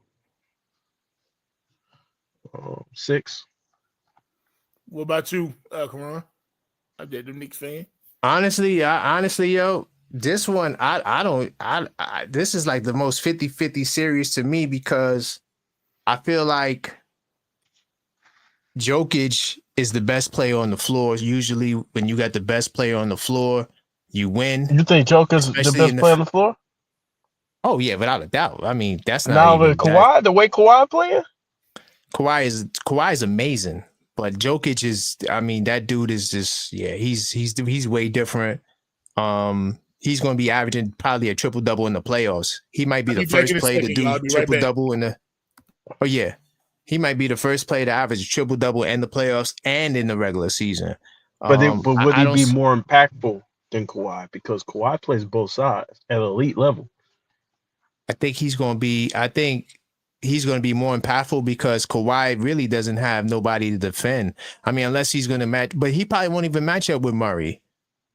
6. What about you, Karan? I'm the Knicks fan. Honestly, yo, this one, this is like the most 50-50 series to me, because I feel like Jokic is the best player on the floor. Usually, when you got the best player on the floor, you win. You think Joker's the Especially best player on the floor? Oh yeah, without a doubt. I mean, that's not Now even with Kawhi, the way Kawhi playing? Kawhi is amazing, but Jokic is. I mean, that dude is just he's way different. He's going to be averaging probably a triple double in the playoffs. He might be the first player to do triple double in the. Oh yeah, he might be the first player to average a triple double in the playoffs and in the regular season. But would he be more impactful than Kawhi? Because Kawhi plays both sides at elite level. I think he's going to be more impactful because Kawhi really doesn't have nobody to defend. I mean, unless he's going to match, but he probably won't even match up with Murray,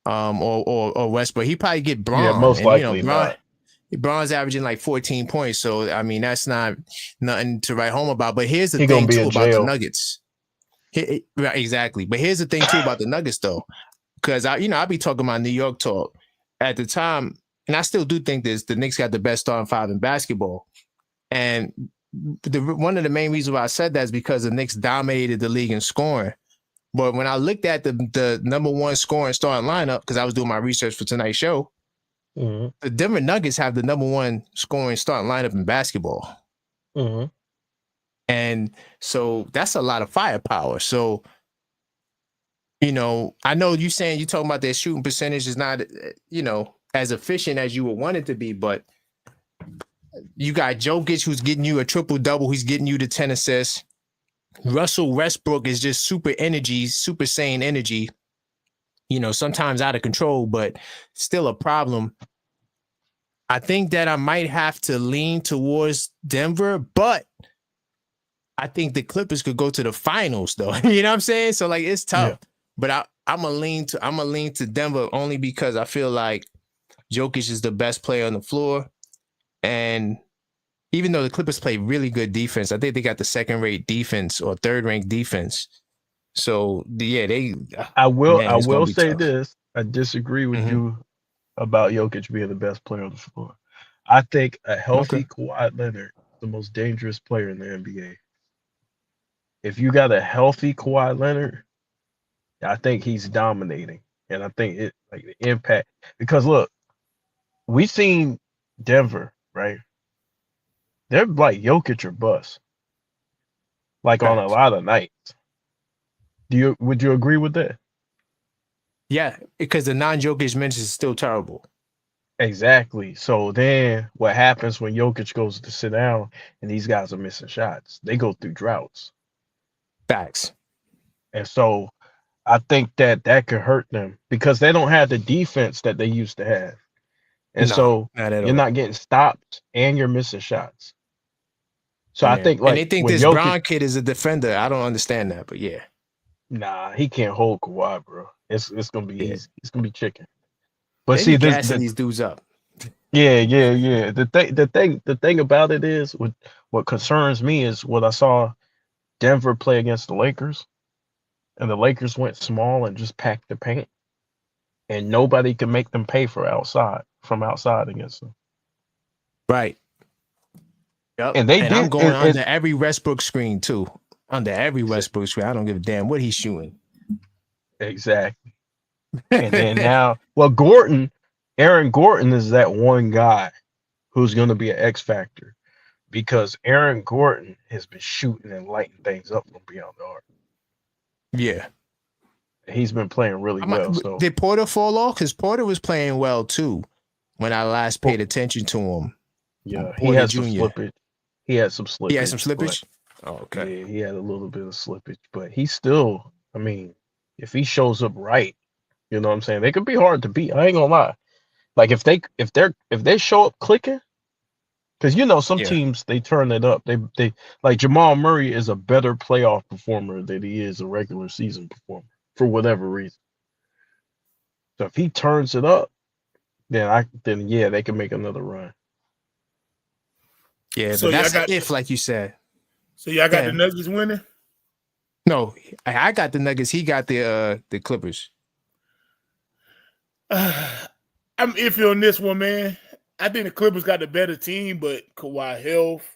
or Westbrook. He probably get Braun. Yeah, most likely not. Braun's averaging like 14 points, so I mean that's not nothing to write home about. But here's the He thing gonna be too in about jail. the Nuggets. Right, exactly. But here's the thing too about the Nuggets though, because I be talking about New York talk at the time, and I still do think the Knicks got the best starting five in basketball, and one of the main reasons why I said that is because the Knicks dominated the league in scoring. But when I looked at the number one scoring starting lineup, because I was doing my research for tonight's show, the Denver Nuggets have the number one scoring starting lineup in basketball. And so that's a lot of firepower. So, I know you're talking about their shooting percentage is not, as efficient as you would want it to be, but you got Jokic who's getting you a triple double. He's getting you the 10 assists. Russell Westbrook is just super saiyan energy, sometimes out of control, but still a problem. I think that I might have to lean towards Denver, but I think the Clippers could go to the finals though. You know what I'm saying? So like it's tough. Yeah. But I'm gonna lean to Denver only because I feel like Jokic is the best player on the floor. And even though the Clippers play really good defense, I think they got the second-rate defense or third-ranked defense. So yeah, I will say tough. This. I disagree with you about Jokic being the best player on the floor. I think a healthy Kawhi Leonard is the most dangerous player in the NBA. If you got a healthy Kawhi Leonard, I think he's dominating. And I think it like the impact, because look, we've seen Denver, right? They're like Jokic or bust. Like on a lot of nights. Would you agree with that? Yeah, because the non-Jokic minutes is still terrible. Exactly. So then what happens when Jokic goes to sit down and these guys are missing shots? They go through droughts. Facts. And so I think that could hurt them because they don't have the defense that they used to have. And so you're not getting stopped and you're missing shots. So I think and they think this Jokic, Brown kid is a defender. I don't understand that, but yeah. Nah, he can't hold Kawhi, bro. It's gonna be easy. It's gonna be chicken. But see, these dudes up. Yeah. The thing about it is, what concerns me is what I saw Denver play against the Lakers, and the Lakers went small and just packed the paint, and nobody could make them pay from outside against them. Right. Yep. And I'm going under every Westbrook screen too. Under every Westbrook screen, I don't give a damn what he's shooting. Exactly. And then now, Aaron Gordon is that one guy who's going to be an X factor because Aaron Gordon has been shooting and lighting things up from beyond the arc. Yeah. He's been playing really well. So did Porter fall off? Because Porter was playing well too when I last paid attention to him. Yeah, he had some slippage. He had some slippage? Oh, okay. Yeah, he had a little bit of slippage, but he's still, I mean, if he shows up right, you know what I'm saying? They could be hard to beat. I ain't gonna lie. Like if they show up clicking, because some teams they turn it up. They like Jamal Murray is a better playoff performer than he is a regular season performer for whatever reason. So if he turns it up, then they can make another run. Yeah, so but that's like you said. So y'all got the Nuggets winning? No, I got the Nuggets. He got the Clippers. I'm iffy on this one, man. I think the Clippers got the better team, but Kawhi health,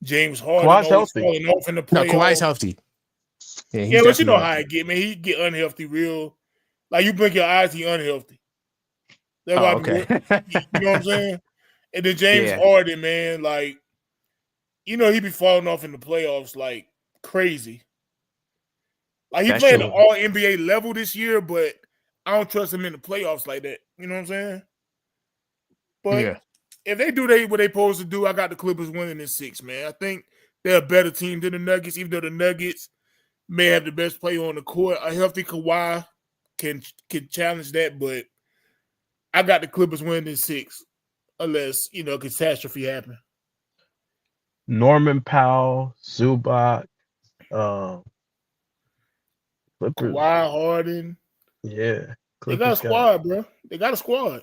James Harden Kawhi's healthy. falling off in the playoffs. No, Kawhi's healthy. Yeah, but you know how it get, man. He get unhealthy real. Like you blink your eyes, he unhealthy. That's why okay. you know what I'm saying? And then James Harden, man, like, you know, he be falling off in the playoffs like crazy. Like he played an all NBA level this year, but I don't trust him in the playoffs like that. You know what I'm saying? But if they do what they supposed to do, I got the Clippers winning in 6, man. I think they're a better team than the Nuggets, even though the Nuggets may have the best player on the court. A healthy Kawhi can challenge that, but I got the Clippers winning in 6, unless, you know, catastrophe happen. Norman Powell, Zubac, Kawhi Harden. Yeah. They got a squad, bro. They got a squad.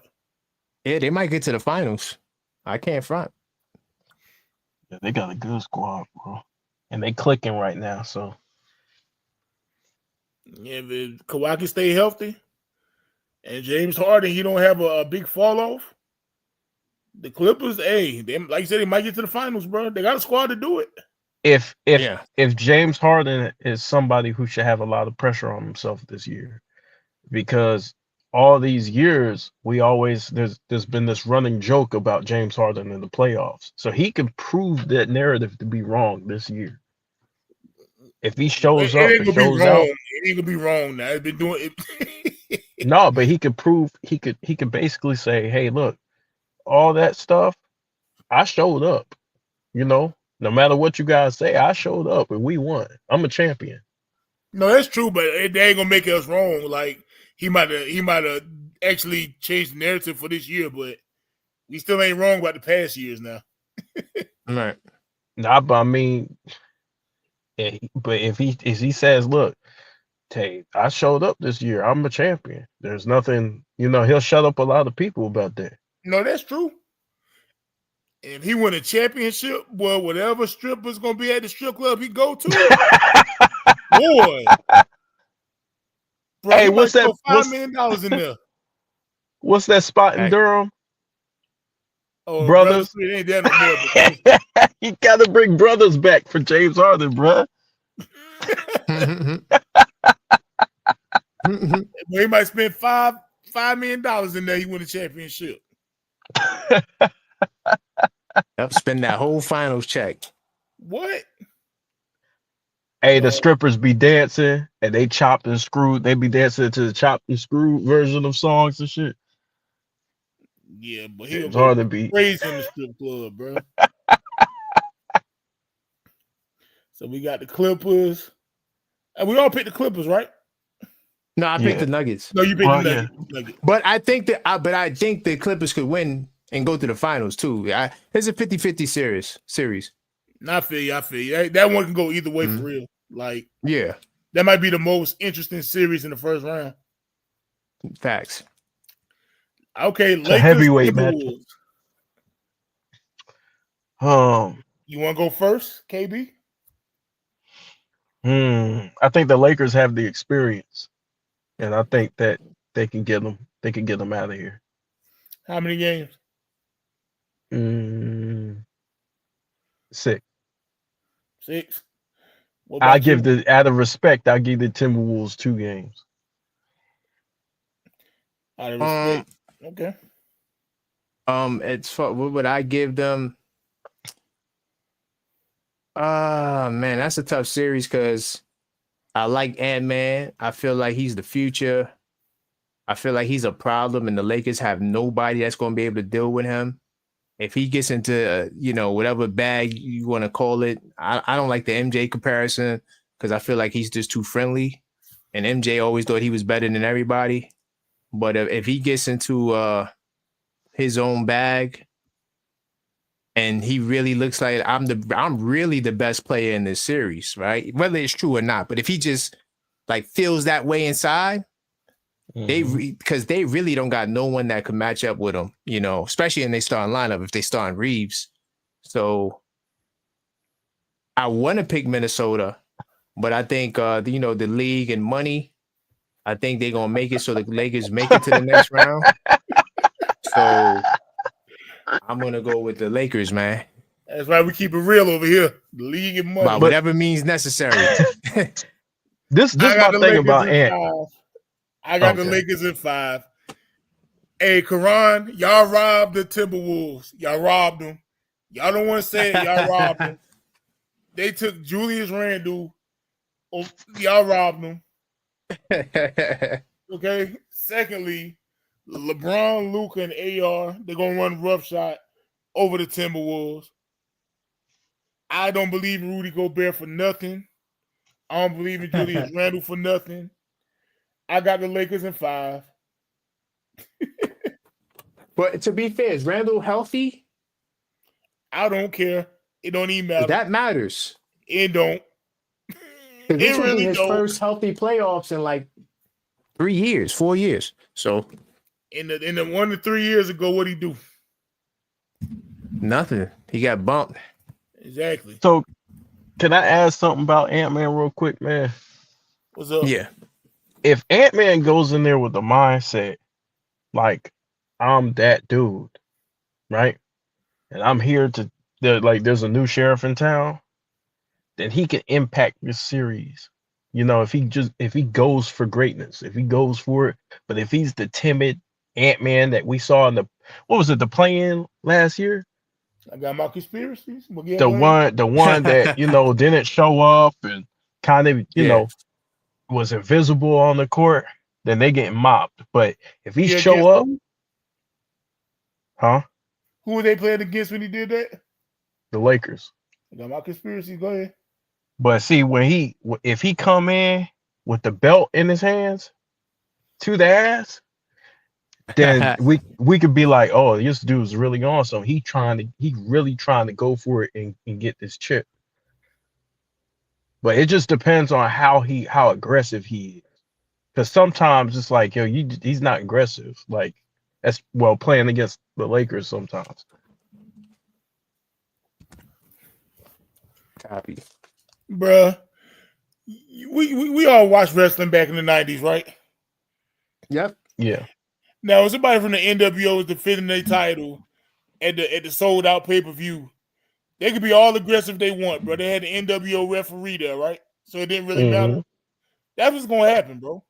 Yeah, they might get to the finals. I can't front. Yeah, they got a good squad, bro. And they clicking right now, so. Yeah, if Kawhi can stay healthy and James Harden, he don't have a big fall off. The Clippers, they, like you said, they might get to the finals, bro. They got a squad to do it. If James Harden is somebody who should have a lot of pressure on himself this year, because all these years there's been this running joke about James Harden in the playoffs. So he can prove that narrative to be wrong this year. If he shows up and shows out, it ain't gonna be wrong now. It's been doing it. No, but he could prove he could basically say, hey, look, all that stuff, I showed up. You know, no matter what you guys say, I showed up and we won. I'm a champion. No, that's true, but they ain't gonna make us wrong. Like he might have actually changed the narrative for this year, but we still ain't wrong about the past years now. Right. Nah, but I mean, but if he says, look, Tay, I showed up this year. I'm a champion. There's nothing, you know, he'll shut up a lot of people about that. No, that's true. If he win a championship, well, whatever stripper's gonna be at the strip club he go to, boy. Bro, hey, what's that? $5 million in there. What's that spot in Durham? Oh, Brothers. Ain't there no more. You gotta bring Brothers back for James Harden, bro. He might spend $5 million in there. He win a championship. Yep, spend that whole finals check. What? Hey, the strippers be dancing and they chopped and screwed. They be dancing to the chopped and screwed version of songs and shit. Yeah, but he's hard to beat. Crazy in the strip club, bro. So we got the Clippers, and we all picked the Clippers, right? No, I picked the Nuggets. No, you picked the Nuggets. But I think the Clippers could win and go to the finals too. It's a 50-50 series. I feel you. That one can go either way for real. Like, yeah, that might be the most interesting series in the first round. Facts. Okay, it's Lakers, heavyweight match. You want to go first, KB? I think the Lakers have the experience, and I think that they can get them. They can get them out of here. How many games? 6. 6. I give out of respect, I'll give the Timberwolves 2 games. Out of respect. Okay. It's what would I give them? Man, that's a tough series because I like Ant-Man. I feel like he's the future. I feel like he's a problem, and the Lakers have nobody that's going to be able to deal with him. If he gets into, whatever bag you want to call it, I don't like the MJ comparison because I feel like he's just too friendly. And MJ always thought he was better than everybody. But if he gets into his own bag and he really looks like I'm really the best player in this series, right? Whether it's true or not. But if he just feels that way inside, because they really don't got no one that could match up with him, especially in their starting lineup if they start Reeves. So I want to pick Minnesota, but I think the league and money, I think they're gonna make it so the Lakers make it to the next round. So I'm gonna go with the Lakers, man. That's why we keep it real over here. The league and money. By whatever means necessary. This I got my the thing Lakers about in Ant. 5. I got the Okay. Lakers in 5. Hey, Karan, y'all robbed the Timberwolves. Y'all robbed them. Y'all don't want to say it. Y'all robbed them. They took Julius Randle. Oh, y'all robbed them. Okay. Secondly, LeBron, Luka, and AR, they're going to run roughshod over the Timberwolves. I don't believe in Rudy Gobert for nothing. I don't believe in Julius Randle for nothing. I got the Lakers in 5. But to be fair, is Randall healthy? I don't care. It don't even matter. That matters. It don't. Because this It will be really his don't. first healthy playoffs in like 3 years, 4 years. So In the 1 to 3 years ago, what'd he do? nothing. He got bumped. Exactly. So, can I ask something about Ant-Man real quick, man? What's up? Yeah. If Ant-Man goes in there with the mindset, like, I'm that dude, right? And I'm here to, there's a new sheriff in town, then he can impact this series. You know, if he goes for greatness, if he goes for it, but if he's the timid Ant-Man that we saw in the play-in last year? I got my conspiracies. The one that, didn't show up and kind of, was invisible on the court, then they getting mopped. But if he show up, who were they playing against when he did that? The Lakers. I got my conspiracies. Go ahead. But see, if he come in with the belt in his hands to the ass, then we could be like, oh, this dude's really on. So he really trying to go for it and get this chip. But it just depends on how aggressive he is. Because sometimes it's like, he's not aggressive. Like playing against the Lakers sometimes. Copy. Bruh. We all watched wrestling back in the 90s, right? Yep. Yeah. Now, if somebody from the NWO is defending their title at the sold out pay-per-view, they could be all aggressive they want, bro. They had the NWO referee there, right? So it didn't really matter. That's what's gonna happen, bro.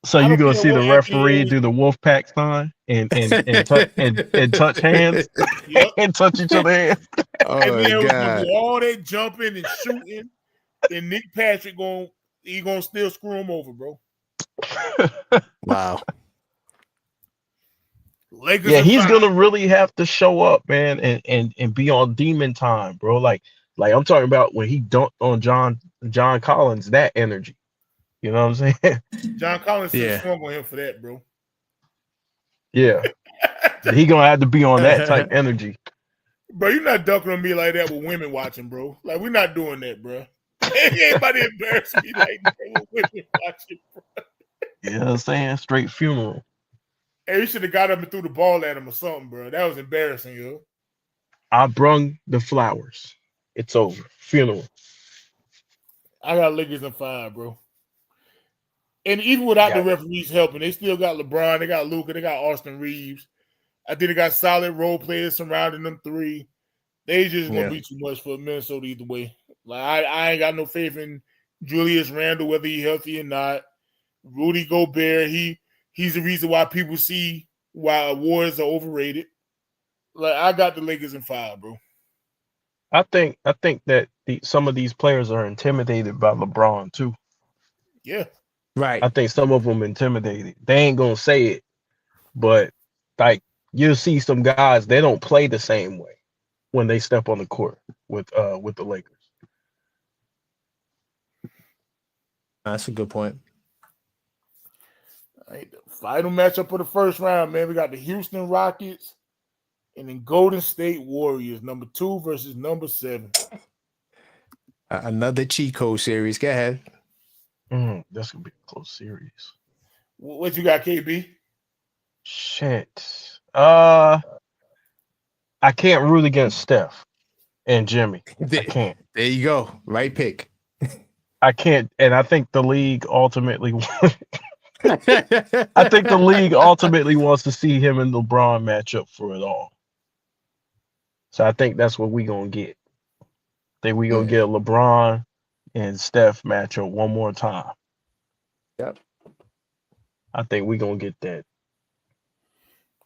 So you're gonna see the referee do the Wolfpack sign and touch hands and touch each other's hands. Oh and then my God. all that jumping and shooting, and Nick Patrick gonna still screw him over, bro. Wow. Lakers he's gonna really have to show up, man, and be on demon time, bro. Like I'm talking about when he dunked on John Collins, that energy. You know what I'm saying? John Collins still swung on him for that, bro. Yeah. He gonna have to be on that type energy. Bro, you're not dunking on me like that with women watching, bro. Like, we're not doing that, bro. Anybody embarrass me like that with women watching, bro. You know what I'm saying? Straight funeral. Hey, you should have got up and threw the ball at him or something, bro. That was embarrassing, yo. I brung the flowers. It's over. Funeral. I got Lakers in 5, bro. And even without the referees helping, they still got LeBron, they got Luka, they got Austin Reeves. I think they got solid role players surrounding them three. They just gonna be too much for Minnesota either way. Like I ain't got no faith in Julius Randle, whether he's healthy or not. Rudy Gobert, he's the reason why people see why awards are overrated. Like I got the Lakers in 5, bro. I think that some of these players are intimidated by LeBron too. Yeah. Right. I think some of them intimidated. They ain't gonna say it, but like you'll see some guys, they don't play the same way when they step on the court with the Lakers. That's a good point. All right, the final matchup for the first round, man. We got the Houston Rockets and then Golden State Warriors, number 2 versus number 7. Another cheat code series. Go ahead. That's gonna be a close series. What you got, KB? Shit. I can't root against Steph and Jimmy. I can't. There you go. Right pick. I can't, and I think the league ultimately I think the league ultimately wants to see him and LeBron match up for it all. So I think that's what we gonna get. I think we gonna get a LeBron and Steph match up one more time. Yep. I think we're gonna get that.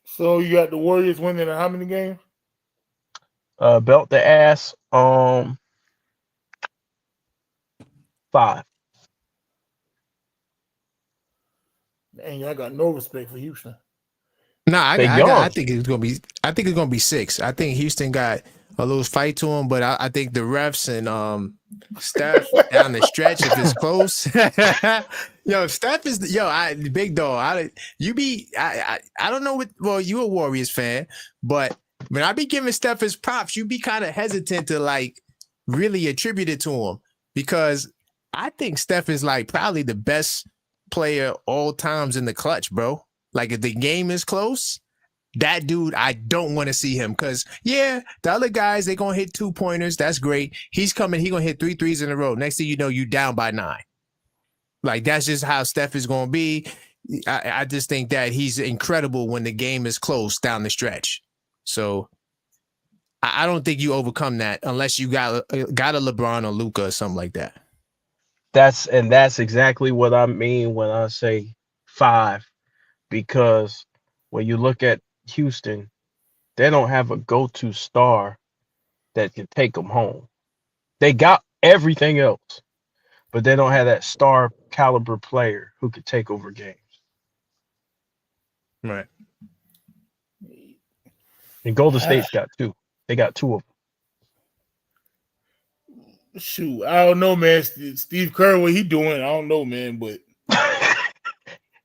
So you got the Warriors winning how many games? Belt the ass. 5. Dang, I got no respect for Houston. No, They young. I think it's gonna be. I think it's gonna be 6. I think Houston got a little fight to them, but I think the refs and Steph down the stretch if it's close. Yo, Steph is big dog. I don't know what. Well, you a Warriors fan, but when I be giving Steph his props, you be kind of hesitant to like really attribute it to him because I think Steph is like probably the best player all times in the clutch, bro. Like if the game is close, that dude, I don't want to see him because the other guys, they gonna hit 2-pointers. That's great. He's coming, he gonna hit 3 threes in a row. Next thing you know, you down by 9. Like that's just how Steph is gonna be. I just think that he's incredible when the game is close down the stretch. So I don't think you overcome that unless you got a LeBron or Luka or something like that. That's exactly what I mean when I say 5, because when you look at Houston, they don't have a go-to star that can take them home. They got everything else, but they don't have that star caliber player who could take over games. Right. And Golden State's got 2. They got 2 of them. Shoot, I don't know, man. Steve Kerr, what he doing? I don't know, man, but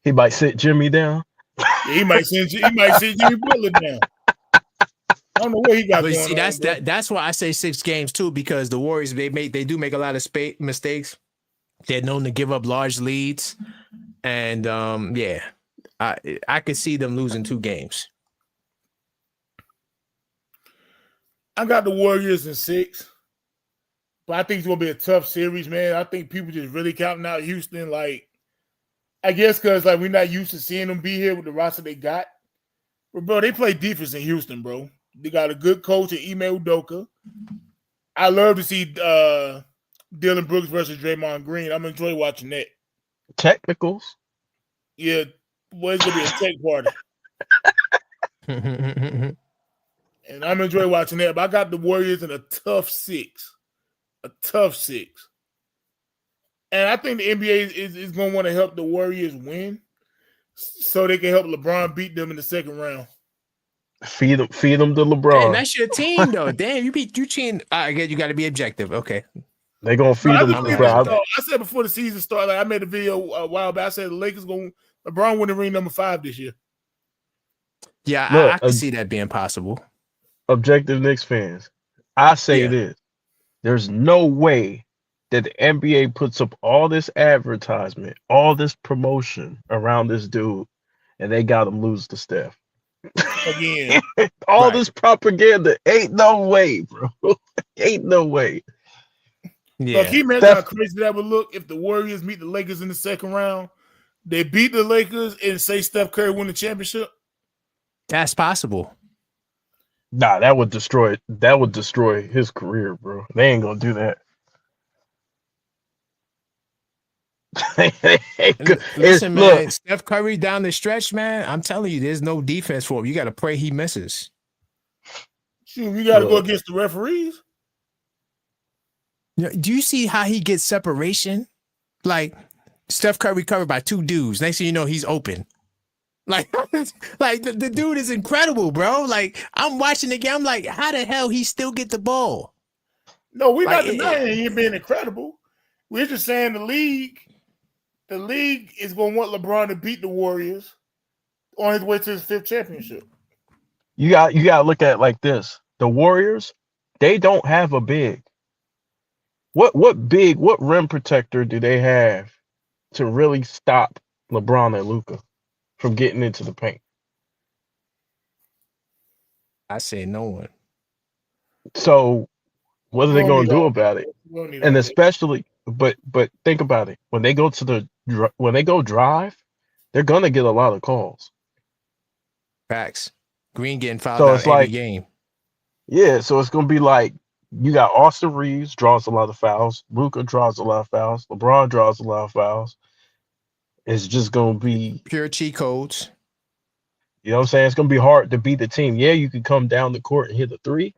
He might sit Jimmy down. yeah, he might send Jimmy Butler down. I don't know what he got But going see, on. that's why I say 6 games too, because the Warriors they do make a lot of mistakes. They're known to give up large leads, and I could see them losing 2 games. I got the Warriors in 6, but I think it's gonna be a tough series, man. I think people just really counting out Houston, like I guess because like we're not used to seeing them be here with the roster they got. But bro, they play defense in Houston, bro. They got a good coach in Ime Udoka. I love to see Dylan Brooks versus Draymond Green. I'm enjoy watching that. Technicals. Yeah, well, it's gonna be a tech party. And I'm enjoy watching that. But I got the Warriors in a tough 6. A tough 6. And I think the NBA is going to want to help the Warriors win so they can help LeBron beat them in the second round. Feed them to LeBron. And that's your team, though. Damn, you cheating. I guess you got to be objective. Okay. They're going to feed them to LeBron. I said before the season started, like I made a video a while back. I said the Lakers LeBron win the ring number 5 this year. Yeah, look, I can see that being possible. Objective Knicks fans, I say this. There's no way that the NBA puts up all this advertisement, all this promotion around this dude, and they got him lose to Steph. Again. All this propaganda. Ain't no way, bro. Ain't no way. Yeah. Look, can you imagine how crazy that would look if the Warriors meet the Lakers in the second round? They beat the Lakers and say Steph Curry won the championship? That's possible. Nah, that would destroy his career, bro. They ain't gonna do that. Listen, man, Steph Curry down the stretch, man. I'm telling you, there's no defense for him. You got to pray he misses. Shoot, you got to go against the referees. Do you see how he gets separation? Like Steph Curry covered by 2 dudes. Next thing you know, he's open. Like the dude is incredible, bro. Like I'm watching the game. I'm like, how the hell he still get the ball? No, we're not denying him being incredible. We're just saying the league is going to want LeBron to beat the Warriors on his way to his 5th championship. You got to look at it like this. The Warriors, they don't have a big. What rim protector do they have to really stop LeBron and Luka from getting into the paint? I say no one. So what are they going to do about it? And especially, but think about it. When they go drive, they're going to get a lot of calls. Facts. Green getting fouled out every game. Yeah, so it's going to be like You got Austin Reeves draws a lot of fouls. Luka draws a lot of fouls. LeBron draws a lot of fouls. It's just gonna be, Pure cheat codes. you know what I'm saying? It's gonna be hard to beat the team. Yeah, you can come down the court and hit a three,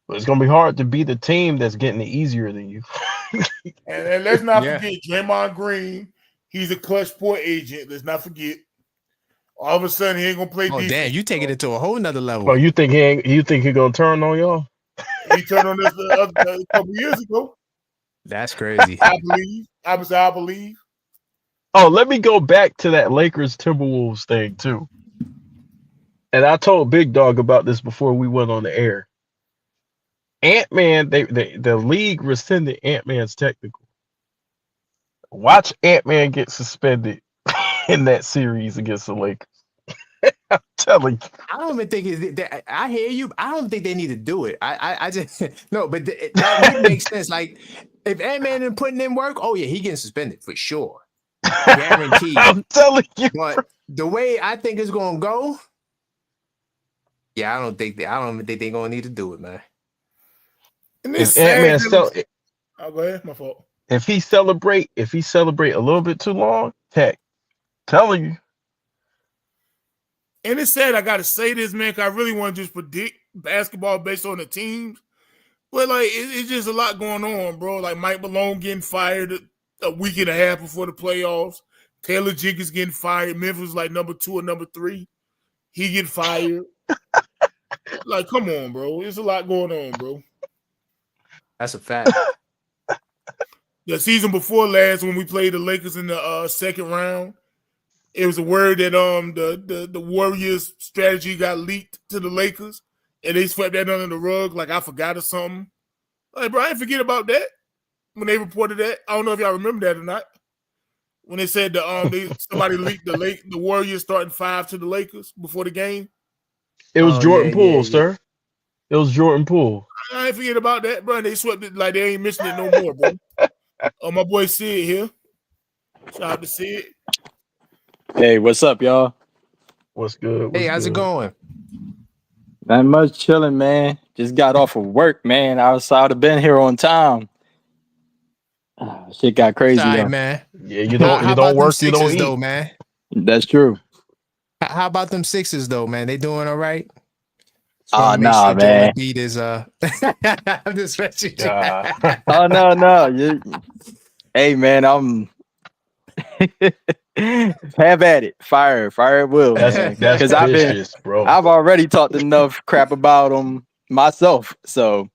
but it's gonna be hard to beat the team that's getting it easier than you. And let's not Yeah. forget Draymond Green. He's a clutch sport agent. Let's not forget. All of a sudden, he ain't gonna play Oh defense. damn, you taking it to a whole nother level. Well, you think he gonna turn on y'all? He turned on this a couple years ago. That's crazy. I believe. I believe. Oh, let me go back to that Lakers Timberwolves thing too. And I told Big Dog about this before we went on the air. Ant-Man, the league rescinded Ant-Man's technical. Watch Ant-Man get suspended in that series against the Lakers. I'm telling you. I don't even think I hear you. I don't think they need to do it. I just no, but that would make sense. Like if Ant-Man is putting in work, oh yeah, he getting suspended for sure, guaranteed. I'm telling you. But the way I think it's gonna go, yeah, I don't think they're gonna need to do it, man. And If Ant-Man go ahead, my fault. if he celebrate a little bit too long, tech. Telling you. And it's sad I got to say this, man, because I really want to just predict basketball based on the teams. But, like, it's just a lot going on, bro. Like, Mike Malone getting fired a week and a half before the playoffs. Taylor Jenkins getting fired. Memphis, like, number 2 or number 3. He get fired. Like, come on, bro. There's a lot going on, bro. That's a fact. The season before last, when we played the Lakers in the second round, it was a word that the Warriors strategy got leaked to the Lakers, and they swept that under the rug like I forgot or something. Like, bro, I didn't forget about that when they reported that. I don't know if y'all remember that or not. When they said somebody leaked the Warriors starting 5 to the Lakers before the game. It was Jordan Poole, sir. It was Jordan Poole. I ain't forget about that, bro. They swept it like they ain't missing it no more, bro. My boy Sid here. Shout out to Sid. Hey, what's up, y'all? What's good? Hey, how's it going? Not much chilling, man. Just got off of work, man. I would have been here on time. Shit got crazy, Sorry, man. Yeah, you don't work, you don't eat, though, man. That's true. How about them Sixers, though, man? They doing all right? Oh, nah, man. Beat is I'm just messing. Oh, no. Hey, man, I'm have at it. Fire at will. Because I've already talked enough crap about them myself. So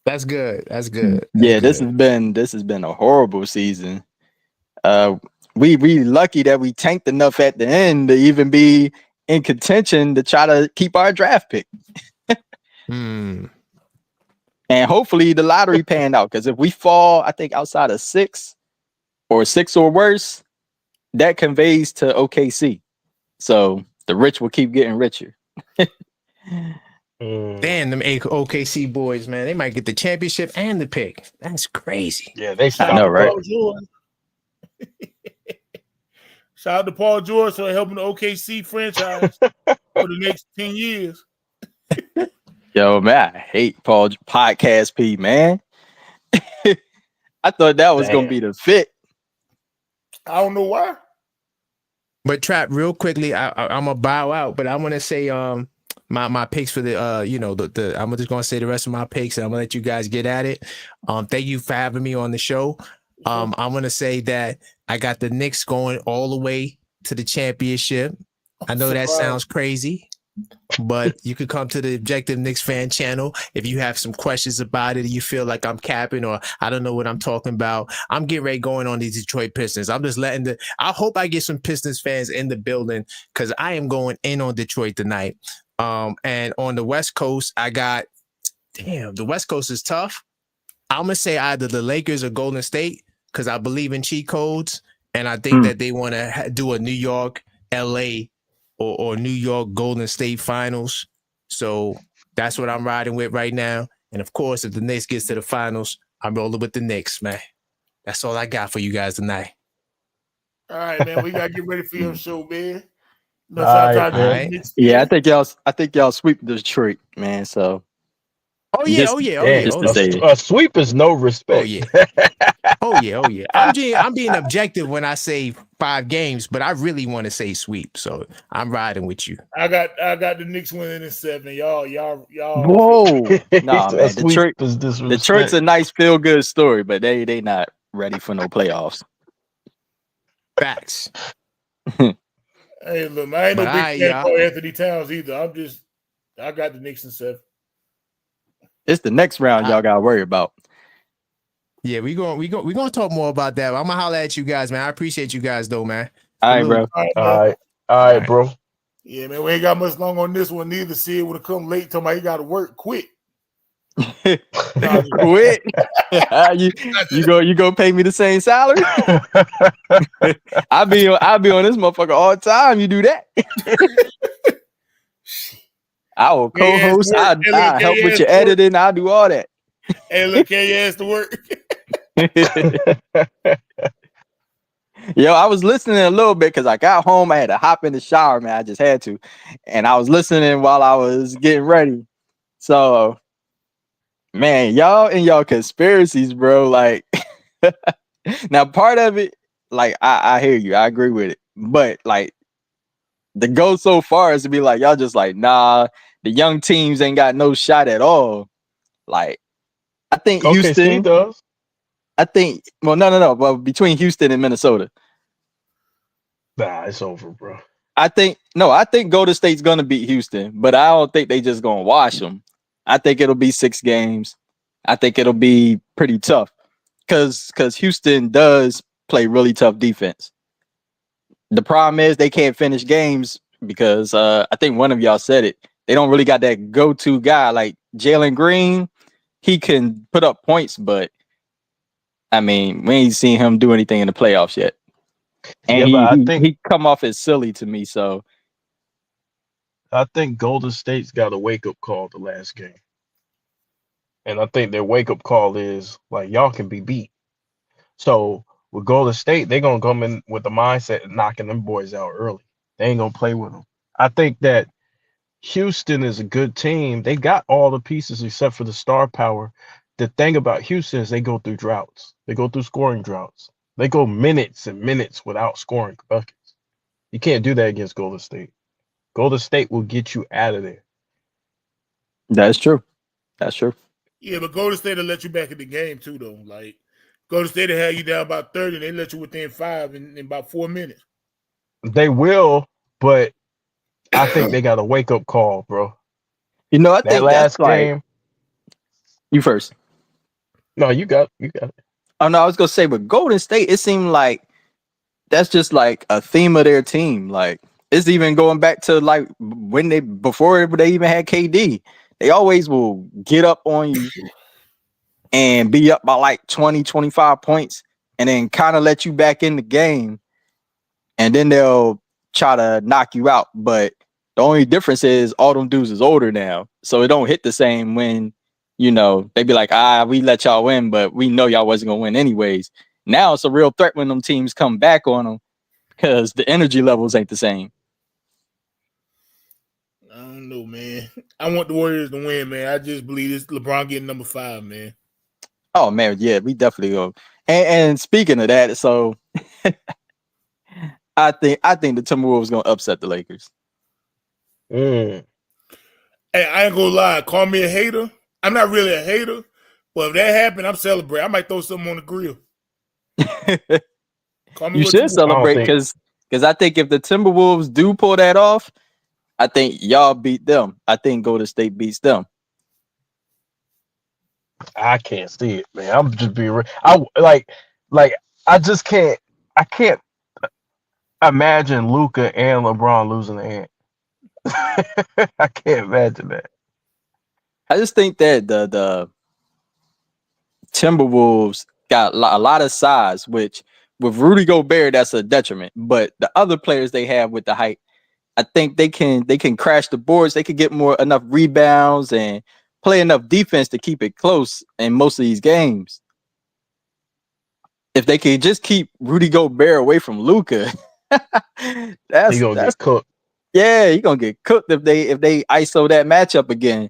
that's good. That's good. This has been a horrible season. We lucky that we tanked enough at the end to even be in contention to try to keep our draft pick. And hopefully the lottery panned out, because if we fall, I think outside of 6 or worse, that conveys to OKC. So the rich will keep getting richer. Damn, them OKC boys, man. They might get the championship and the pick. That's crazy. Yeah, they I know, right? Shout out to Paul George for helping the OKC franchise for the next 10 years. Yo, man, I hate Paul Podcast P, man. I thought that was going to be the fit. I don't know why. But Trap, real quickly, I'm gonna bow out, but I want to say my picks for the I'm just gonna say the rest of my picks, and I'm gonna let you guys get at it. Thank you for having me on the show. I'm gonna say that I got the Knicks going all the way to the championship. I know that sounds crazy, but you could come to the Objective Knicks fan channel if you have some questions about it, or you feel like I'm capping, or I don't know what I'm talking about. I'm getting ready going on these Detroit Pistons. I'm just I hope I get some Pistons fans in the building, because I am going in on Detroit tonight. And on the West Coast, the West Coast is tough. I'm gonna say either the Lakers or Golden State, because I believe in cheat codes, and I think that they want to do a New York, LA, or New York Golden State finals. So that's what I'm riding with right now. And of course, if the Knicks gets to the finals, I'm rolling with the Knicks, man. That's all I got for you guys tonight. All right, man. We gotta get ready for your show, man. Yeah, I think y'all sweep Detroit, man. So Oh yeah, Just, oh yeah, oh Damn, yeah, just oh to yeah. say it. a sweep is no Oh respect. yeah. Oh yeah, oh yeah. I'm being objective when I say 5 games, but I really want to say sweep. So I'm riding with you. I got the Knicks winning in 7. Y'all. Whoa, nah, A man. sweep Detroit, is Detroit's disrespect. a nice feel good story, but they not ready for no playoffs. Facts. Hey, look, I ain't But no big fan y'all. of Anthony Towns either. I got the Knicks in 7. It's the next round y'all gotta worry about. Yeah, we're gonna talk more about that. I'm gonna holler at you guys, man. I appreciate you guys though, man. All right, bro. All right, All man. right, right. bro. Yeah, man, we ain't got much long on this one neither. See it would have come late. Talking about he got to work quick. Quit. you go pay me the same salary? I'll be on this motherfucker all the time. You do that. I will co-host. I help with your editing. I'll do all that. Hey, look, can you ask to work? Yo, I was listening a little bit because I got home. I had to hop in the shower, man. I just had to. And I was listening while I was getting ready. So, man, y'all and y'all conspiracies, bro. Like, now part of it, like, I hear you. I agree with it. But, like, the go so far as to be like, y'all just like, nah, the young teams ain't got no shot at all. Like, I think Houston does. I think, well, no. Well, between Houston and Minnesota. Nah, it's over, bro. I think Golden State's going to beat Houston, but I don't think they just going to wash them. I think it'll be 6 games. I think it'll be pretty tough because Houston does play really tough defense. The problem is they can't finish games because I think one of y'all said it. They don't really got that go-to guy like Jalen Green. He can put up points, but I mean, we ain't seen him do anything in the playoffs yet. And I think he come off as silly to me. So I think Golden State's got a wake-up call the last game. And I think their wake-up call is like, y'all can be beat. So with Golden State, they're gonna come in with the mindset of knocking them boys out early. They ain't gonna play with them. I think that Houston is a good team. They got all the pieces except for the star power. The thing about Houston is they go through droughts. They go through scoring droughts. They go minutes and minutes without scoring buckets. You can't do that against Golden State. Golden State will get you out of there. that's true. That's true. Yeah, but Golden State will let you back in the game too, though. Like Golden State will have you down about 30, and they let you within 5 in about 4 minutes. They will, but I think they got a wake-up call, bro. You know, I That think last that's game. Like, you first. No, you got it. Oh no, I was gonna say, but Golden State, it seemed like that's just like a theme of their team. Like it's even going back to like before they even had KD. They always will get up on you and be up by like 20, 25 points and then kind of let you back in the game. And then they'll try to knock you out. But the only difference is all them dudes is older now. So it don't hit the same when, you know, they be like, we let y'all win, but we know y'all wasn't going to win anyways. Now it's a real threat when them teams come back on them because the energy levels ain't the same. I don't know, man. I want the Warriors to win, man. I just believe this LeBron getting number 5, man. Oh, man, yeah, we definitely go. And speaking of that, so I think the Timberwolves going to upset the Lakers. Hey, I ain't going to lie. Call me a hater. I'm not really a hater, but if that happened, I'm celebrating. I might throw something on the grill. You should celebrate because I think if the Timberwolves do pull that off, I think y'all beat them. I think Golden State beats them. I can't see it, man. I'm just being real. I just can't. I can't imagine Luka and LeBron losing the hand. I can't imagine that. I just think that the Timberwolves got a lot of size, which with Rudy Gobert, that's a detriment. But the other players they have with the height, I think they can crash the boards. They could get enough rebounds and play enough defense to keep it close in most of these games. If they could just keep Rudy Gobert away from Luka, He's gonna get cooked. Yeah, he's gonna get cooked if they ISO that matchup again.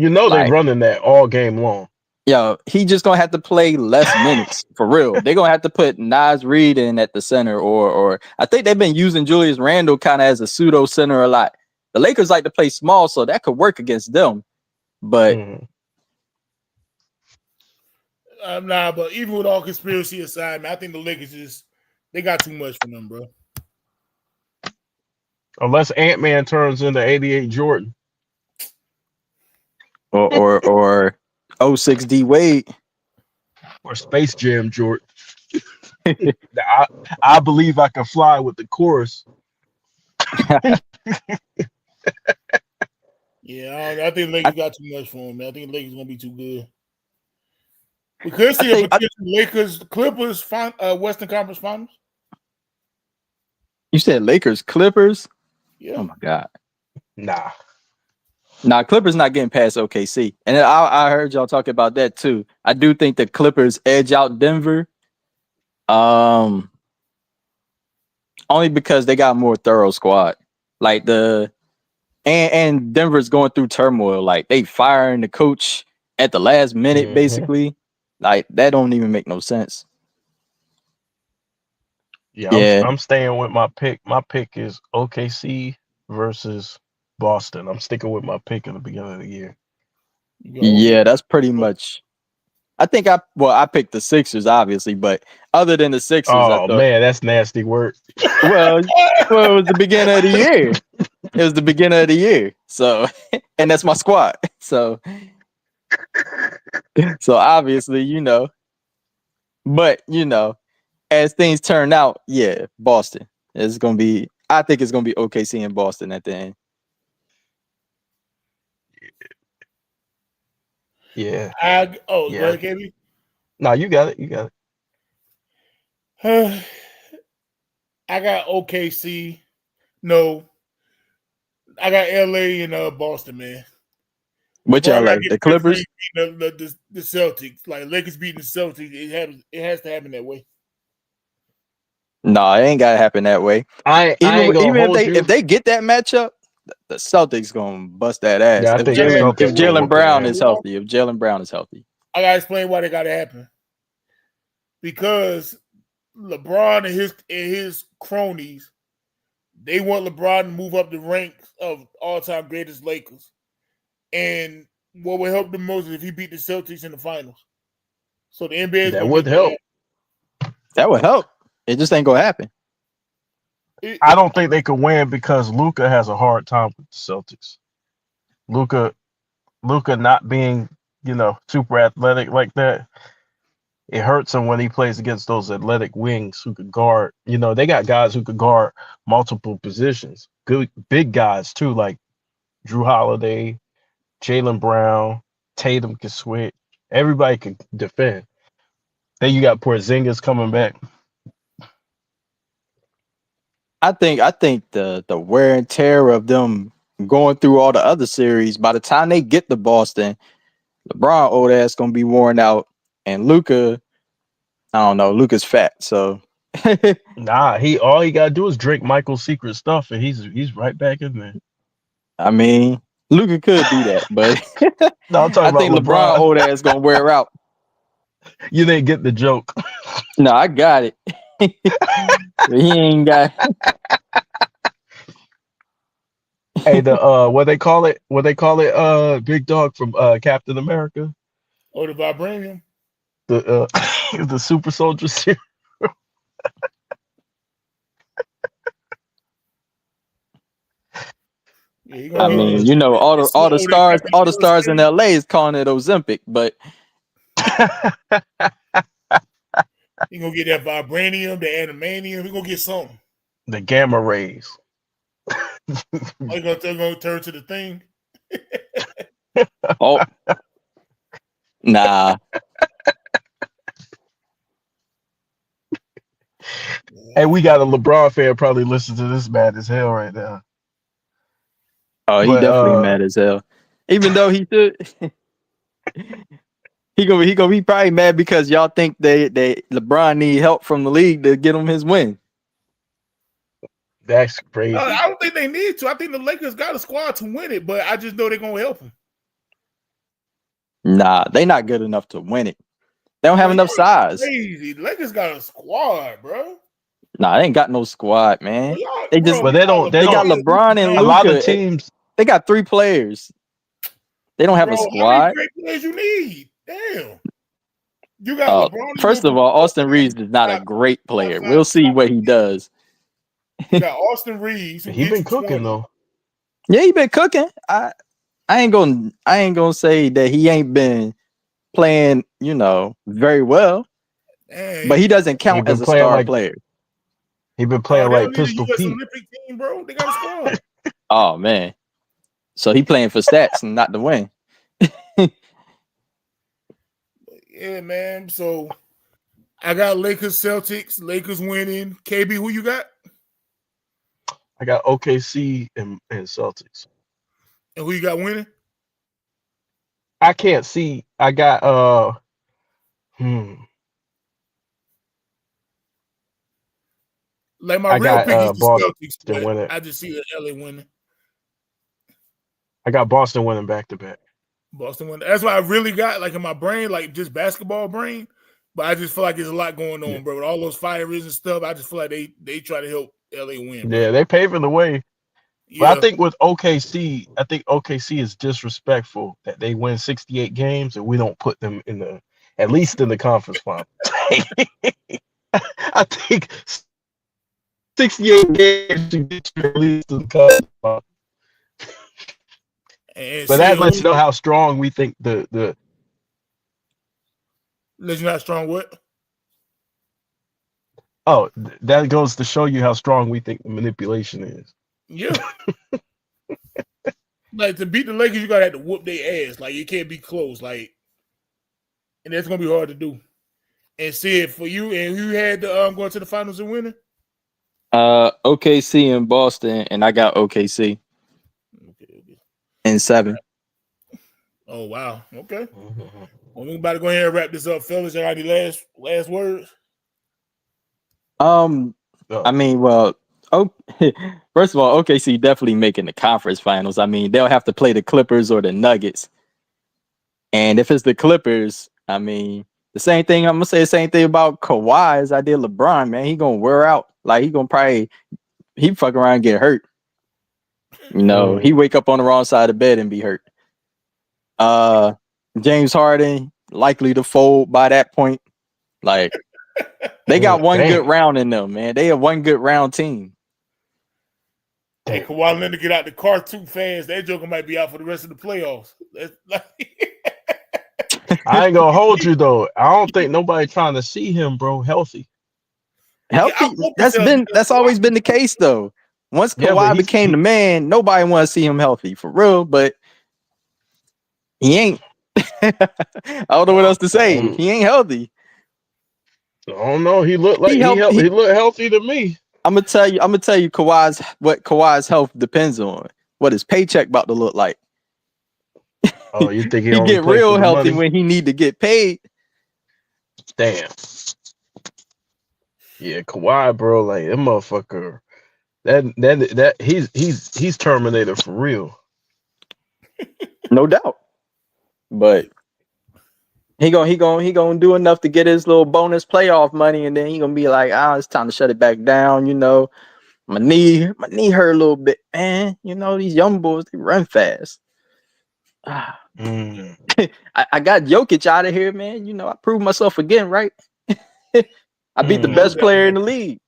You know they Like, running that all game long. yo, he just gonna have to play less minutes for real. They're gonna have to put Nas Reed in at the center, or I think they've been using Julius Randle kind of as a pseudo center a lot. The Lakers like to play small, so that could work against them. But Nah, but even with all conspiracy aside, man, I think the Lakers they got too much for them, bro. Unless Ant-Man turns into 88 Jordan. or 06 D Wade. Or Space Jam Jordan. I believe I can fly with the chorus. Yeah, I think the Lakers got too much for him, man. I think the Lakers gonna be too good. We could see a potential Lakers Clippers Western Conference Finals. You said Lakers Clippers? Yeah. Oh my God. Nah, Clippers not getting past OKC. And I heard y'all talking about that too. I do think the Clippers edge out Denver. Only because they got a more thorough squad. Like and Denver's going through turmoil. Like they firing the coach at the last minute, basically. Like that don't even make no sense. Yeah. I'm staying with my pick. My pick is OKC versus Boston. I'm sticking with my pick in the beginning of the year. Yeah, that's pretty much. I think I picked the Sixers, obviously, but other than the Sixers, man, that's nasty work. Well, it was the beginning of the year. It was the beginning of the year. So, and that's my squad. So obviously, but as things turn out, yeah, Boston is going to be. I think it's going to be OKC and Boston at the end. Yeah. Go ahead, KB. No, you got it. I got OKC. No, I got LA and Boston, man. What y'all like? The Clippers? The Celtics. Like Lakers beating the Celtics. It has to happen that way. No, it ain't gotta happen that way. Even if they get that matchup, the Celtics gonna bust that ass. Yeah, if Jaylen Brown is healthy, I gotta explain why they gotta happen. Because LeBron and his cronies, they want LeBron to move up the ranks of all-time greatest Lakers. And what would help the most is if he beat the Celtics in the finals. So the NBA that would help. That would help. It just ain't gonna happen. I don't think they could win because Luka has a hard time with the Celtics. Luka not being, super athletic like that, it hurts him when he plays against those athletic wings who could guard. They got guys who could guard multiple positions. Good big guys too, like Drew Holiday, Jaylen Brown, Tatum can switch. Everybody can defend. Then you got Porzingis coming back. I think the wear and tear of them going through all the other series, by the time they get to Boston, LeBron old ass gonna be worn out, and Luka, I don't know, Luka's fat, so nah, all he gotta do is drink Michael's secret stuff, and he's right back in there. I mean, Luka could do that, but no, I'm talking I think LeBron old ass gonna wear out. You didn't get the joke. No, I got it. He ain't got. Hey, the what they call it? Big Dog from Captain America. Oh, the vibranium. The super soldier serum. I mean, all the stars in LA is calling it Ozempic, but you gonna get that vibranium, the animanium. We gonna get something. The gamma rays. Are you gonna turn to the thing? Oh, nah. Hey, we got a LeBron fan probably listen to this mad as hell right now. Oh, he definitely mad as hell. Even though he should. He gonna be probably mad because y'all think they LeBron need help from the league to get him his win. That's crazy. I don't think they need to. I think the Lakers got a squad to win it, but I just know they're gonna help him. Nah, they not good enough to win it. They don't have enough size. Crazy. Lakers got a squad, bro. Nah, they ain't got no squad, man. They just But they got LeBron and a lot of Luka. teams. They got 3 players. They don't have a How many squad. great players you need? Damn. You got LeBron. First of all, Austin Reeves is not a great player. We'll see what he does. You got Austin Reeves. He been cooking though. Yeah, he been cooking. I ain't gonna say that he ain't been playing, very well. Dang. But he doesn't count as a star player. He been playing like Pistol Pete. Olympic team, bro. They got a squad. Oh man. So he playing for stats and not to win. Yeah, man. So I got Lakers, Celtics. Lakers winning. KB, who you got? I got OKC and Celtics. And who you got winning? I can't see. I got Like my real pick is the Celtics, but winning. I just see the LA winning. I got Boston winning back to back. Boston winning. That's why I really got like in my brain, like just basketball brain. But I just feel like there's a lot going on, bro. With all those fires and stuff, I just feel like they try to help LA win. Bro. Yeah, they paving the way. Yeah. But I think with OKC, OKC is disrespectful that they win 68 games and we don't put them at least in the conference final. I think 68 games should get you at least in the conference final. But that lets you know how strong we think the lets you know how strong what? Oh, that goes to show you how strong we think the manipulation is. Yeah. Like to beat the Lakers, you gotta have to whoop their ass. Like you can't be close. Like, and that's gonna be hard to do. And see it for you. And you had the going to the finals and winning. OKC and Boston, and I got OKC. Okay. In 7. Oh wow. Okay. Well, we about to go ahead and wrap this up, fellas. Y'all got any last words? I mean, well, first of all, OKC definitely making the conference finals. I mean, they'll have to play the Clippers or the Nuggets. And if it's the Clippers, I mean, I'm gonna say the same thing about Kawhi as I did LeBron, man. He gonna wear out. Like he fuck around and get hurt. He wake up on the wrong side of the bed and be hurt. James Harden likely to fold by that point. Like they got one good round in them, man. They have one good round team. Hey, Kawhi Leonard get out the car too fast. That joker might be out for the rest of the playoffs. I ain't gonna hold you though. I don't think nobody trying to see him, bro, healthy. Healthy. That's always been the case though. Once Kawhi became the man, nobody want to see him healthy for real. But he ain't. I don't know what else to say. He ain't healthy. I don't know. He looked like he looked healthy to me. I'm gonna tell you what Kawhi's health depends on. What his paycheck about to look like. Oh, you think he get real healthy when he need to get paid? Damn. Yeah, Kawhi, bro, like that motherfucker. That he's Terminator for real. No doubt. But he gonna do enough to get his little bonus playoff money, and then he gonna be like, it's time to shut it back down. My knee hurt a little bit, man. These young boys, they run fast. I got Jokic out of here, man. I proved myself again, right? I beat the best player in the league.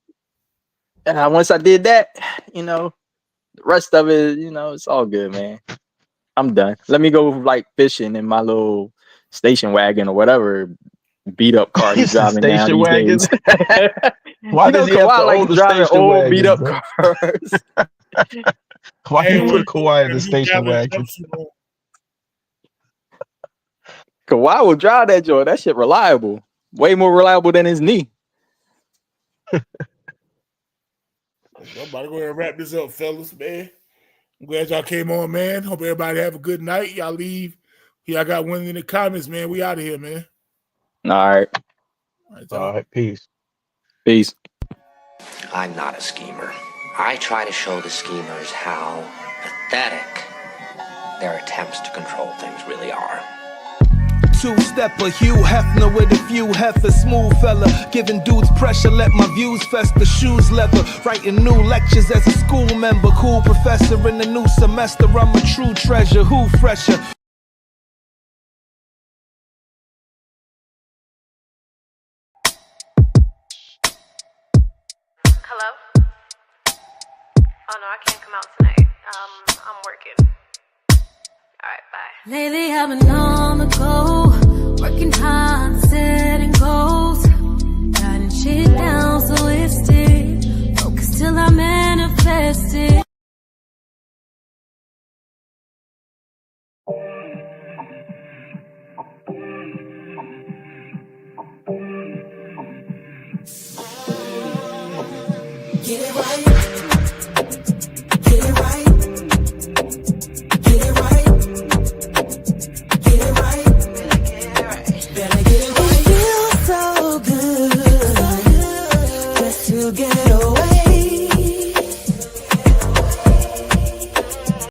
And once I did that, the rest of it, it's all good, man. I'm done. Let me go like fishing in my little station wagon or whatever beat up car he's driving now these days. Why does he have to own the driving station old wagon, beat up bro? cars? Why you put Kawhi in the station wagon? Kawhi will drive that joint. That shit reliable. Way more reliable than his knee. I'm about to go ahead and wrap this up, fellas, man. I'm glad y'all came on, man. Hope everybody have a good night. Y'all leave. Y'all got one in the comments, man. We out of here, man. All right. All right. Peace. Peace. I'm not a schemer. I try to show the schemers how pathetic their attempts to control things really are. two-stepper, Hugh Hefner with a few heifers, smooth fella, giving dudes pressure, let my views fester, shoes leather, writing new lectures as a school member, cool professor in the new semester, I'm a true treasure, who fresher? Hello? Oh no, I can't come out tonight. I'm working. Alright, bye. Lately I've been on the go, working hard, setting goals, writing shit down so it sticks, focus till I manifest it. Get it right.